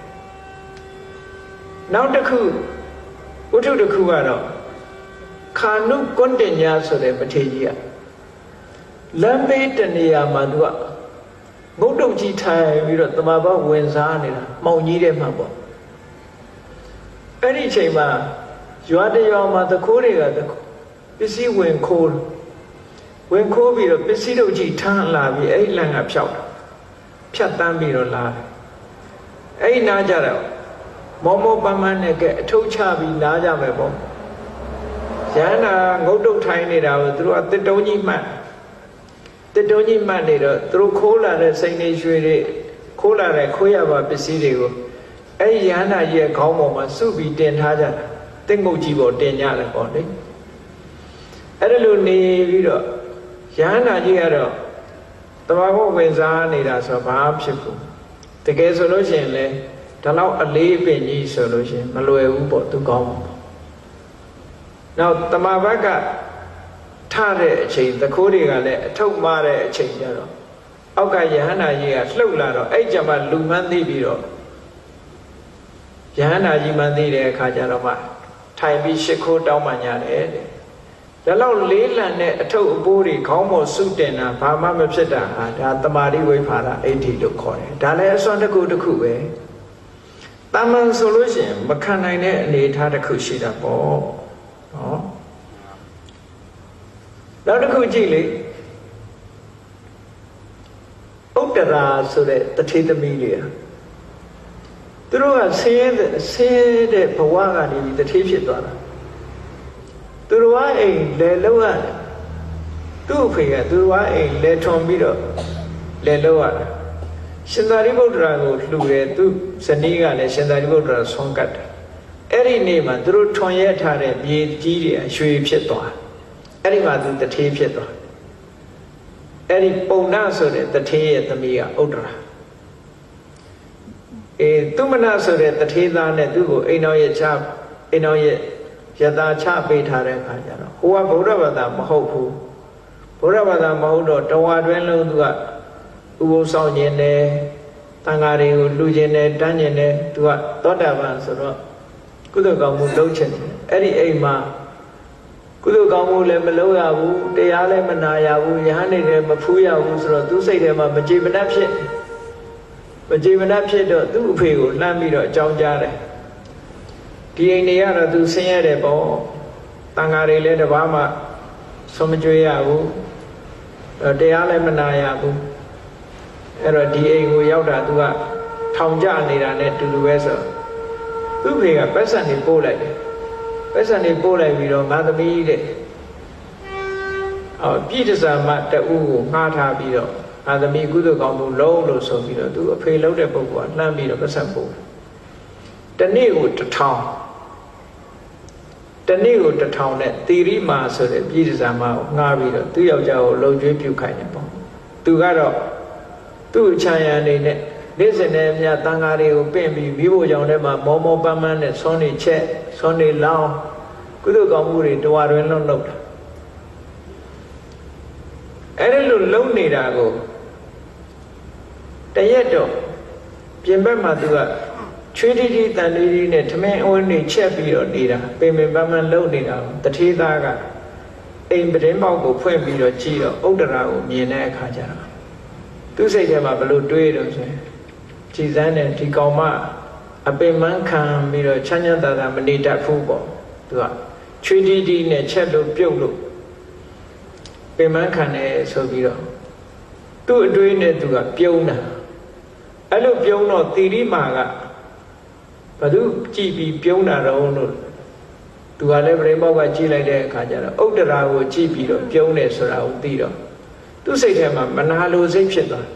S1: နောက်တစ်ခုဝတ္ထုတစ်ခုကတော့ခာနုကွန်တညာဆိုတဲ့ပထေကြီးကလမ်းဘေးတနေရာမှာသူကဘုဒ္ဓကြီးထိုင်ပြီးတော့တမဘဝင်စားနေတာမှောင်ကြီးတဲ့မှာပေါ့အဲ့ဒီအချိန်မှာရွာတရွာမှာတခိုးတွေကပစ္စည်းဝင်ခိုးပြီးတော့ပစ္စည်းတို့ကြီးထမ်းလာပြီးအဲ့လမ်းကဖြောက်တာဖြတ်တန်းပြီးတော့လာတယ်အဲ့နားကြတော့မောမောပန်းပန်းနဲ့ကအထုတ်ချပြီးနားကြမယ်ပေါ့ရဟန္တာငုတ်တုတ်ထိုင်နေတာကိုသူတို့ကတစ်တုံးကြီးမှတ်နေတော့သူတို့ခိုးလာတဲ့စိန်နေရွှေတွေခိုးလာတဲ့ခိုးရပါပစ္စည်းတွေကိုအဲ့ဒီရဟန္တာကြီးရဲ့ခေါင်းပေါ်မှာစုပြီးတင်ထားကြတာတစ်ငုတ်ကြီးပေါ်တင်ကြတယ်ပေါ့လေအဲ့ဒါလိုနေပြီးတော့ရဟန္တာကြီးကတော့တဘာဝဝင်စားနေတာဆိုဘာဖြစ်ဘူးတကယ်ဆိုလို့ရှိရင်လေဒါတော့အလေးပင်ကြီးဆိုလို့ရှိရင်မလွယ်ဘူးပေါ့သူကောင်းပါပေါ့နောက်တမဘက်ကထတဲ့အချိန်သခိုးတွေကလည်းအထုပ်မားတဲ့အချိန်ကျတော့အောက်ကယဟန္တာကြီးကလှုပ်လာတော့အဲ့ကြမှာလူမှန်းသိပြီးတော့ယဟန္တာကြီးမှန်းသိတဲ့အခါကျတော့မှထိုင်ပြီးရှ िख ိုးတောင်းပန်ကြတယ်တဲ့ဒါလောက်လေးလံတဲ့အထုပ်အပိုးတွေခေါင်းပေါ်စုတင်တာဘာမှမဖြစ်တာဟာဒါတမာရိဝိဖာရအဋ္ဌိလို့ခေါ်တယ်ဒါလည်းအစွမ်းတစ်ခုပဲတာမန်ဆိုလို့ရှိရင်မခံနိုင်တဲ့အနေအထားတစ်ခုရှိတာပေါ့နော်နောက်တစ်ခုကြည့်လေဥတ္တရာဆိုတဲ့တထေသမီးတွေသူတို့ကဆင်းတဲ့ဘဝကနေတထေဖြစ်သွားတာသူတို့ကအိမ်လဲလောက်ရတယ်သူ့အဖေကသူတို့ကအိမ်လဲထွန်ပြီးတော့လဲလောက်ရတယ်ရှင်သာရိပုတ္တရာကိုလှူတယ်သူဇနီးကလည်းရှင်သာရိပုတ္တရာဆွမ်းကတ်တယ်အဲ့ဒီနေ့မှာသူတို့ထွန်ရဲထားတဲ့မြေကြီးတွေရွှေဖြစ်သွားအဲ့ဒီမှာသူတထေးဖြစ်သွားအဲ့ဒီပုံနာဆိုတဲ့တထေးရဲ့သမီးကဥတ္တရာသူမနာဆိုတဲ့တထေးသားနဲ့သူ့ကိုအိမ်တော်ရဲ့ယတာချပေးထားတဲ့အခါကျတော့ဟိုကဗုဒ္ဓဘာသာမဟုတ်ဘူးဗုဒ္ဓဘာသာမဟုတ်တော့တဝါတွင်းလုံးသူကဥပုသ်ဆောင်ခြင်းနဲ့တန်ဃာတွေကိုလှူခြင်းနဲ့တန်းခြင်းနဲ့သူကသောတာပန်ဆိုတော့ကုသိုလ်ကောင်းမှုလုပ်ခြင်းအဲ့ဒီအိမ်မှာကုသိုလ်ကောင်းမှုလည်းမလုပ်ရဘူးတရားလည်းမနာရဘူးယဟန်နေလည်းမဖူးရဘူးဆိုတော့သူစိတ်ထဲမှာမကြေမနက်ဖြစ်တော့သူ့အဖေကိုလှမ်းပြီးတော့အကြောင်းကြားတယ်ဒီအိမ်တွေကတော့သူဆင်းရဲတယ်ပေါ့တန်ဃာတွေလည်းတပါးမှဆုံးမကြွေးရဘူးတရားလည်းမနာရဘူးအဲ့တော့ဒီအိမ်ကိုရောက်တာသူကထောင်ကျနေတာနဲ့တူတူပဲဆိုသူ့ဖေကပတ်စံနေပို့လိုက်တယ်ပတ်စံနေပို့လိုက်ပြီးတော့ငါသမီးတဲ့ပြည်တစားမတအူးကိုငှားထားပြီးတော့ငါသမီးကုသိုလ်ကောင်းမှုလုံးလို့ဆိုပြီးတော့သူအဖေလုံးတဲ့ပုဂ္ဂိုလ်ကလှမ်းပြီးတော့ပတ်စံပို့တနေ့ကို1000နဲ့သီရိမာဆိုတဲ့ပြည်တစားမကိုငှားပြီးတော့သူ့ယောက်ျားကိုလုံကျွေးပြုခိုင်းတယ်ပေါ့သူကတော့သူ့အချမ်းရံနေနဲ့နေ့စဉ်နဲ့အမျှတန်ဃာတွေကိုပင့်ပြီးမိဖို့ကြောင့်လည်းမောမောပန်းပန်းနဲ့ဆွမ်းနေချက်ဆွမ်းနေလောင်းကုသိုလ်ကောင်းမှုတွေတဝါတွင်လုံးလုပ်တာအဲ့ဒီလိုလုံးနေတာကိုတရက်တော့ပြင်ဘက်မှာသူကချွေးတီးတီးတန်တီးတီးနဲ့ထမင်းအဝန်းတွေချက်ပြီးတော့နေတာပင်ပင်ပန်းပန်းလုံးနေတာတထေးသားကအိမ်ပတင်းပေါက်ကိုဖွင့်ပြီးတော့ကြည့်တော့ဥတ္တရာကိုမြင်တဲ့အခါကျတော့သူ့စိတ်ထဲမှာဘလို့တွေးတော့ဆိုရင်ကြည်စမ်းတဲ့ဒီကောင်မအပင်မခံပြီးတော့ချမ်းချမ်းသာသာမနေတတ်ဘူးပေါ့သူကချွေးတီးတီးနဲ့ချက်လို့ပြုတ်လို့ပင်မခံတယ်ဆိုပြီးတော့သူ့အတွေးနဲ့သူကပြုံးတာအဲ့လိုပြုံးတော့သီရိမာကဘာသူကြည်ပြီးပြုံးတာတော့လို့သူကလည်းပရိမောကကြည်လိုက်တဲ့အခါကျတော့ဥတ္တရာကိုကြည်ပြီးတော့ပြုံးတယ်ဆိုတာကိုသိတော့ သူစိတ်ထဲမှာမနာလိုစိတ်ဖြစ်သွား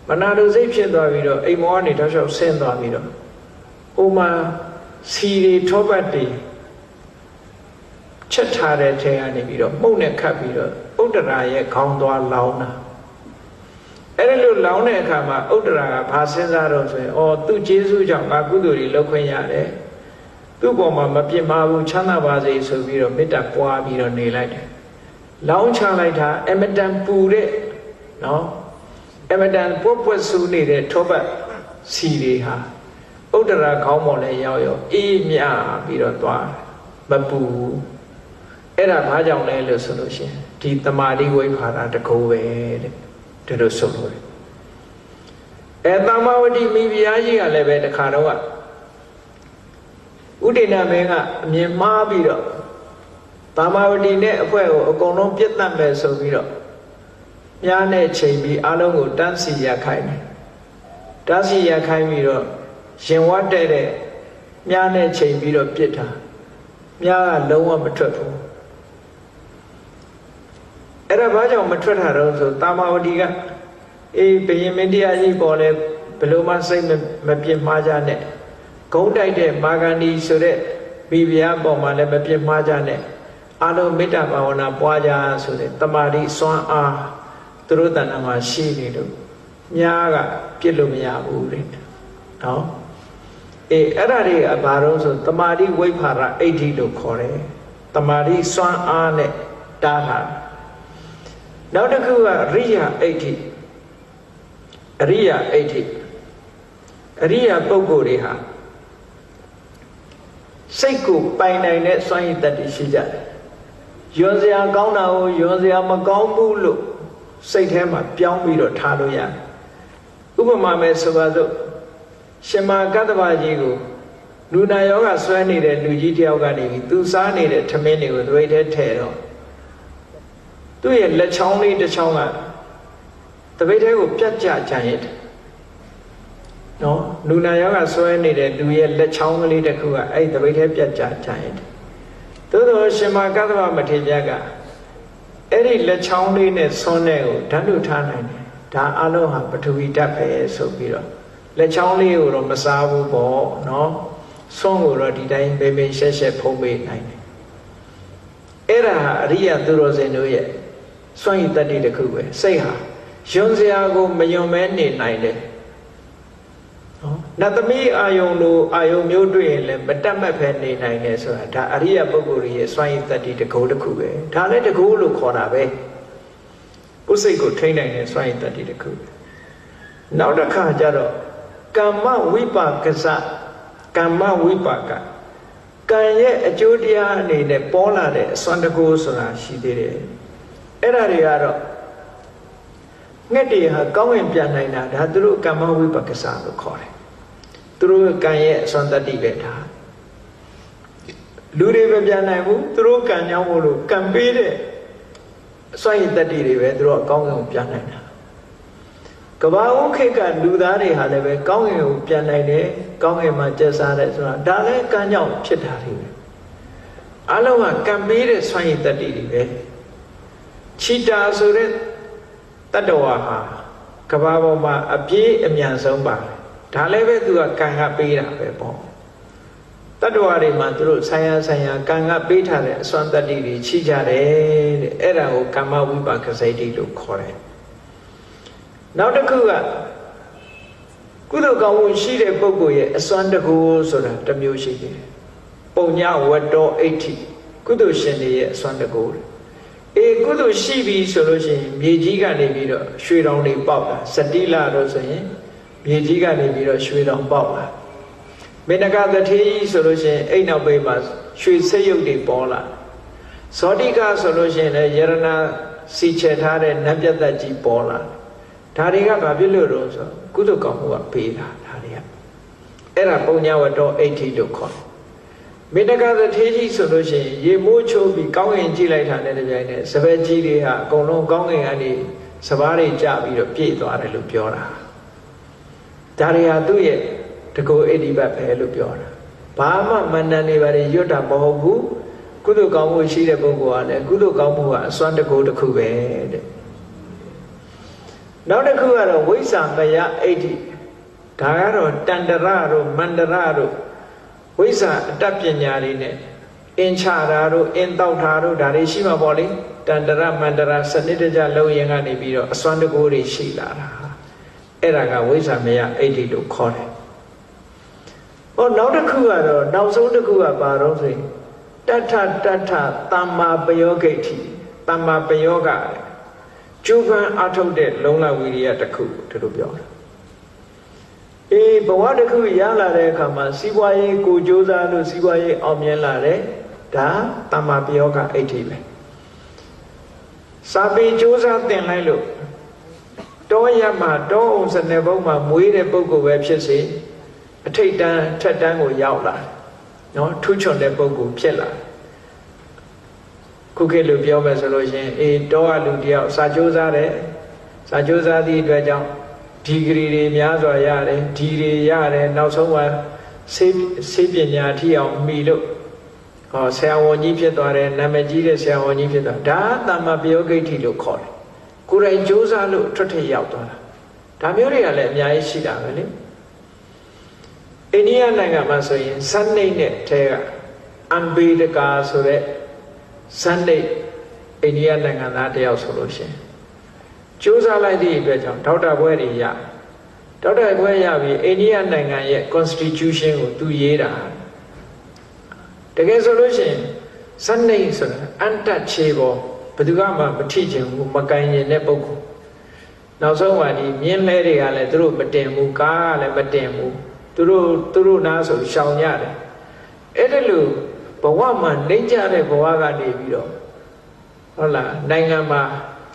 S1: မနာလိုစိတ်ဖြစ်သွားပြီးတော့အိမ်မောကနေတောက်လျှောက်ဆင်းသွားပြီးတော့ဟိုမှာစီတွေထောပတ်တွေချက်ထားတဲ့ထဲကနေပြီးတော့မှုန့်နဲ့ခတ်ပြီးတော့ဥဒ္ဒရာရဲ့ခေါင်းသွားလောင်းတာအဲ့ဒီလိုလောင်းတဲ့အခါမှာဥဒ္ဒရာကဘာစဉ်းစားတော့ဆိုရင်သူကျေးဇူးကြောင့်ငါကုသိုလ်တွေလုပ်ခွင့်ရတယ်သူ့ပေါ်မှာမပြစ်မှားဘူးချမ်းသာပါစေဆိုပြီးတော့မေတ္တာပွားပြီးတော့နေလိုက်တယ်လောင်းချလိုက်တာအမတန်ပူတဲ့နော်အမတန်ပွက်ဆူနေတဲ့ထောပတ်စီတွေဟာဥဒ္ဒရာခေါင်းပေါ်လည်းရောက်အေးမြပြီးတော့သွားမပူဘူးအဲ့ဒါဘာကြောင့်လဲလို့ဆိုလို့ရှိရင်ဒီတမာတိဝိဖာရတကူပဲတဲ့ဒါလို့ဆိုလို့သမ္မာဝတိမိဖုရားကြီးကလည်းပဲတခါတော့ဥဒိဏမင်းကအမြင်မှားပြီးတော့သမ္မာဝတိနဲ့အဖွဲ့ကိုအကုန်လုံးပြစ်တတ်မယ်ဆိုပြီးတော့မြားနဲ့ချိန်ပြီးအလုံးကိုတန်းစီရခိုင်းတယ်တန်းစီရခိုင်းပြီးတော့ရင်ဝတ်တဲ့မြားနဲ့ချိန်ပြီးတော့ပြစ်တာမြားကလုံးဝမထွက်ဘူးအဲ့ဒါဘာကြောင့်မထွက်တာတော့ဆိုတာမာဝတီကဘယင်မင်းတရားကြီးပေါ်လဲဘယ်လိုမှစိတ်မပြစ်မှားကြနဲ့ဂုံးတိုက်တဲ့မာဂန္ဒီဆိုတဲ့မိဖုရားပေါ်မှာလည်းမပြစ်မှားကြနဲ့အာလုံးမေတ္တာဘာဝနာပွားကြဆိုတဲ့တမာတိစွမ်းအားသူတို့တဏ္ဍာမှာရှိနေလို့ညားကပြစ်လို့မရဘူးတဲ့နော်အဲ့ဒါတွေကဘာလို့ဆိုတမာတိဝိဖာရအဋ္ဌိလို့ခေါ်တယ်တမာတိစွမ်းအားနဲ့တားထားနောက်တစ်ခုကအရိယအဋ္ဌိအရိယအဋ္ဌိအရိယပုဂ္ဂိုလ်တွေဟာစိတ်ကိုပိုင်နိုင်တဲ့စွမ်းရည်တတ်တည်ရှိကြတယ်ယွန်စရာကောင်းတာကိုယွန်စရာမကောင်းဘူးလို့စိတ်ထဲမှာပြောင်းပြီးတော့ထားလို့ရတယ်ဥပမာမဲ့ဆိုပါစို့ရှင်မာကတ္တဗကြီးကိုလူနာယောဂဆွဲနေတဲ့လူကြီးတယောက်ကနေပြီးသူစားနေတဲ့ထမင်းတွေကိုသွေးထဲထည့်တော့သူ့ရဲ့လက်ချောင်းလေးတစ်ချောင်းကတပိတ်ထဲကိုပြတ်ကျကြရင်နော်လူနာယောဂဆွဲနေတဲ့လူရဲ့လက်ချောင်းကလေးတစ်ခုကအဲ့တပိတ်ထဲပြတ်ကျကြရင်သို့တော်ရှင်မာကတ္တဗမထေရကအဲ့ဒီလက်ချောင်းလေးနဲ့ဆွန်းတဲ့ကိုဓာတ်လို့ထားနိုင်တယ်ဒါအလုံးဟာပထဝီဓာတ်ပဲဆိုပြီးတော့လက်ချောင်းလေးကိုတော့မစားဘူးပေါ့နော်ဆွန်းကိုတော့ဒီတိုင်းပေပေရှက်ရှက်ဖုံးပေးနိုင်တယ်အဲ့ဒါဟာအရိယသူတော်စင်တို့ရဲ့စွန့်ရည်တတ္တိတစ်ခုပဲစိတ်ဟာယွန်စရာကိုမယွန်မဲနေနိုင်တယ်နော်နတ်သမီးအာယုံလိုအာယုံမျိုးတွေ့ရင်လည်းမတတ်မှတ်ပဲနေနိုင်တယ်ဆိုတာဒါအရိယပုဂ္ဂိုလ်ရဲ့စွန့်ရည်တတ္တိတစ်ခုတစ်ခုပဲဒါလည်းတစ်ခုလို့ခေါ်တာပဲကိုယ်စိတ်ကိုထိန်းနိုင်တဲ့စွန့်ရည်တတ္တိတစ်ခုနောက်တစ်ခါကျတော့ကမ္မဝိပါကစကမ္မဝိပါကကံရဲ့အကျိုးတရားအနေနဲ့ပေါ်လာတဲ့အစွမ်းတကူဆိုတာရှိသေးတယ်အဲ့ဒါတွေကတော့ငှက်တွေဟာကောင်းဝင်ပြန်နိုင်တာဒါသူတို့ကမ္မဝိပါကစလို့ခေါ်တယ်သူတို့ကံရဲ့အစွမ်းတတ္တိပဲဒါလူတွေပဲပြန်နိုင်ဘူးသူတို့ကံကြောင့်မို့လို့ကံပေးတဲ့အစွမ်းရည်တတ္တိတွေပဲသူတို့အကောင်းဆုံးပြန်နိုင်တာကဘာဝခေတ်ကလူသားတွေဟာလည်းပဲကောင်းကင်ကိုပြန်နိုင်တယ်ကောင်းကင်မှာကျက်စားတယ်ဆိုတာဒါလည်းကံကြောင့်ဖြစ်တာတွေပဲအလုံးကကံပေးတဲ့စွမ်းရည်တတ္တိတွေပဲချီတာဆိုတဲ့တတ္တဝါဟာကဘာပေါ်မှာအပြေးအမြန်ဆုံးပါတယ်ဒါလည်းပဲသူကကံကပေးတာပဲပေါ့တတ္တဝါတွေမှာသူတို့ဆိုင်ရာကံကပေးထားတဲ့အစွမ်းတတ္တိတွေချီကြတယ်တဲ့အဲ့ဒါကိုကမ္မဝိပါကစိတ်တိလို့ခေါ်တယ်နောက်တစ်ခုကကုသိုလ်ကောင်းမှုရှိတဲ့ပုဂ္ဂိုလ်ရဲ့အစွမ်းတကူဆိုတာတစ်မျိုးရှိတယ်ပုံညဝတ္တောအဋ္ဌိကုသိုလ်ရှင်တွေရဲ့အစွမ်းတကူကုသိုလ်ရှိပြီဆိုလို့ရှိရင်မြေကြီးကနေပြီးတော့ရွှေတောင်တွေပေါက်လာစတိလတော့ဆိုရင်မြေကြီးကနေပြီးတော့ရွှေတောင်ပေါက်လာမေနကသထေကြီးဆိုလို့ရှိရင်အိတ်နောက်ပိတ်မှာရွှေစိတ်ရုပ်တွေပေါ်လာဇောတိကဆိုလို့ရှိရင်လည်းယရဏစီချေထားတဲ့နတ်ပြတ်သက်ကြီးပေါ်လာဒါတွေကဘာဖြစ်လို့တော့ဆိုကုသိုလ်ကောင်းမှုကပေးတာဒါတွေကအဲ့ဒါပုံညာဝတ္တောအဋ္ဌိလို့ခေါ်တယ်မေတ္တကသထေကြီးဆိုလို့ရှိရင်ရေမိုးချိုးပြီးကောင်းကင်ကြည့်လိုက်တာနဲ့တပြိုင်နက်စပယ်ကြီးတွေဟာအကုန်လုံးကောင်းကင်ကနေစပားတွေကျပြီးတော့ပြည့်သွားတယ်လို့ပြောတာဒါတွေဟာသူ့ရဲ့တကူအဋ္ဌိပတ်ပဲလို့ပြောတာဘာမှမန္တန်နေပါလေရွတ်တာမဟုတ်ဘူးကုသိုလ်ကောင်းမှုရှိတဲ့ပုဂ္ဂိုလ်ကလည်းကုသိုလ်ကောင်းမှုကအစွမ်းတကူတစ်ခုပဲတဲ့ နောက်တစ်ခုကတော့ဝိဇ္ဇာမယအဋ္ဌိဒါကတော့တန္တရတို့မန္တရတို့ဝိဇ္ဇာအတတ်ပညာတွေနဲ့အင်ချတာတို့အင်တောက်တာတို့ဒါတွေရှိမှာပေါ့လေတန္တရမန္တရစနစ်တကျလုံးရင်ကနေပြီးတော့အစွမ်းတကိုးတွေရှိလာတာအဲ့ဒါကဝိဇ္ဇာမယအဋ္ဌိလို့ခေါ်တယ်ဟောနောက်တစ်ခုကတော့နောက်ဆုံးတစ်ခုကဘာတော့ဆိုရင်တထသမ္မာပယောဂိဋ္ဌိသမ္မာပယောဂကျူပန်အထုတ်တဲ့လုံလဝိရိယတစ်ခုဒီလိုပြောတယ်အေးဘဝတစ်ခုရလာတဲ့အခါမှာစီးပွားရေးကိုကြိုးစားလို့စီးပွားရေးအောင်မြင်လာတယ်ဒါသမ္မာပယောဂအဋ္ဌိပဲစာပေကြိုးစားသင်လိုက်လို့တောရမှာတောအောင်စနေဘုံမှာမွေးတဲ့ပုဂ္ဂိုလ်ပဲဖြစ်စေအထိတ်တန်းထက်တန်းကိုရောက်လာနော်ထူးချွန်တဲ့ပုဂ္ဂိုလ်ဖြစ်လာခုခေတ်လိုပြောမယ်ဆိုလို့ရှင်အေးတောကလူတယောက်စာကြိုးစားတယ်စာကြိုးစားသည့်အတွက်ကြောင့်ဒီဂရီတွေများစွာရတယ်ဒီတွေရတယ်နောက်ဆုံးကဆေးပညာအထိအောင်မှီလို့ဟောဆရာဝန်ကြီးဖြစ်သွားတယ်နာမည်ကြီးတဲ့ဆရာဝန်ကြီးဖြစ်သွားဒါသမ္မာပယောဂိဋ္ဌိလို့ခေါ်တယ်ကိုယ်တိုင်ကြိုးစားလို့ထွက်ထက်ရောက်သွားတာဒါမျိုးတွေကလည်းအများကြီးရှိတာပဲလေအိန္ဒိယနိုင်ငံမှာဆိုရင်ဇန်နိတ်နဲ့ထဲကအမ်ဘေဒကာဆိုတဲ့ဇန်နိတ်အိန္ဒိယနိုင်ငံသားတယောက်ဆိုလို့ရှိရင်ကြိုးစားလိုက်သည့်အတွက်ကြောင့်ဒေါက်တာဘွဲ့တွေရဒေါက်တာဘွဲ့ရပြီးအိန္ဒိယနိုင်ငံရဲ့ constitution ကိုသူရေးတာတကယ်ဆိုလို့ရှိရင်ဇန်နိတ်ဆိုတာအန်တချေဘောဘယ်သူမှမထိချင်ဘူးမကင်ရင်တဲ့ပုဂ္ဂိုလ်နောက်ဆုံးကဒီမြင်းလဲတွေကလည်းသူတို့မတင်ဘူးကားကလည်းမတင်ဘူးသူတို့နားဆိုရှောင်ရတယ်အဲ့ဒါလို့ဘဝမှာနှိမ့်ကြတဲ့ဘဝကနေပြီးတော့ဟုတ်လားနိုင်ငံမှာ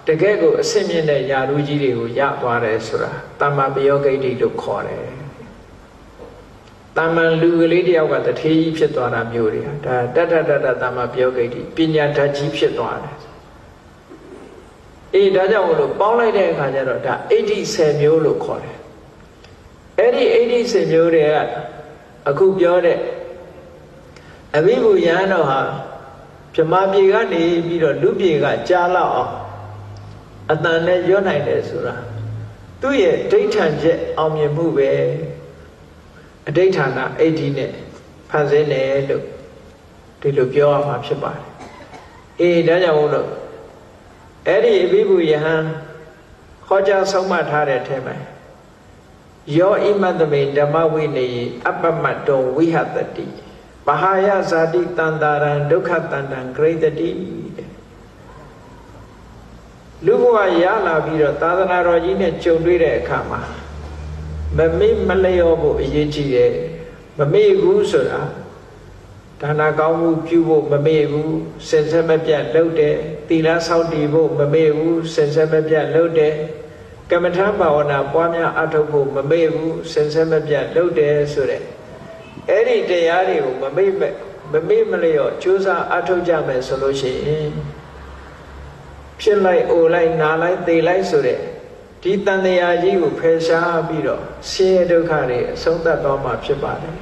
S1: တကယ်ကိုအဆင့်မြင့်တဲ့ယာရုကြီးတွေကိုရသွားတယ်ဆိုတာသမ္မာပယောဂိဋ္ဌိလို့ခေါ်တယ်သမ္မာလူကလေးတယောက်ကတထေးကြီးဖြစ်သွားတာမျိုးတွေဒါတတသမ္မာပယောဂိဋ္ဌိပညာဓာတ်ကြီးဖြစ်သွားတယ်အေးဒါကြောင့်မလို့ပေါင်းလိုက်တဲ့အခါကျတော့ဒါအဋ္ဌိ10မျိုးလို့ခေါ်တယ်အဲ့ဒီအဋ္ဌိ10မျိုးတွေကအခုပြောတဲ့အဘိဓုယံတော်ဟာဗြဟ္မာပြေကနေပြီးတော့လူပြေကကြားလောက်အောင်အတန်နဲ့ရွတ်နိုင်တယ်ဆိုတာသူ့ရဲ့ဒိဋ္ဌံချက်အောင်မြင်မှုပဲအဋ္ဌာဏအဋ္ဌိနဲ့ဖန်ဆင်းတယ်လို့ဒီလိုပြောရမှာဖြစ်ပါတယ်အေးဒါကြောင့်မို့လို့အဲ့ဒီအဘိဓုယဟံဟောကြားဆုံးမထားတဲ့အထက်မှာယောဣမတ္တမေဓမ္မဝိနယေအပ္ပမတ္တောဝိဟတတိပဟာယဇာတိတန္တာရံဒုက္ခတန္တံဂရိတတိလူဘဝရလာပြီးတော့သာသနာတော်ကြီးနဲ့ကြုံတွေ့တဲ့အခါမှာမမေ့မလျော့ဖို့အရေးကြီးတယ်မမေ့ဘူးဆိုတာဒါနကောင်းမှုပြုဖို့မမေ့ဘူးစင်ဆက်မပြတ်လုပ်တယ်သီလဆောက်တည်ဖို့မမေ့ဘူးစင်ဆက်မပြတ်လုပ်တယ်ကမ္မထဘာဝနာပွားများအထောက်ဖို့မမေ့ဘူးစင်ဆက်မပြတ်လုပ်တယ်ဆိုတဲ့အဲ့ဒီတရားတွေကိုမမေ့မလျော့ကြိုးစားအထောက်ကြမယ်ဆိုလို့ရှိရင်ဖြစ်လိုက်အိုလိုက်နာလိုက်သေလိုက်ဆိုတဲ့ဒီတန်တရားကြီးကိုဖယ်ရှားပြီးတော့ဆင်းရဲဒုက္ခတွေအဆုံးသတ်သွားမှာဖြစ်ပါတယ်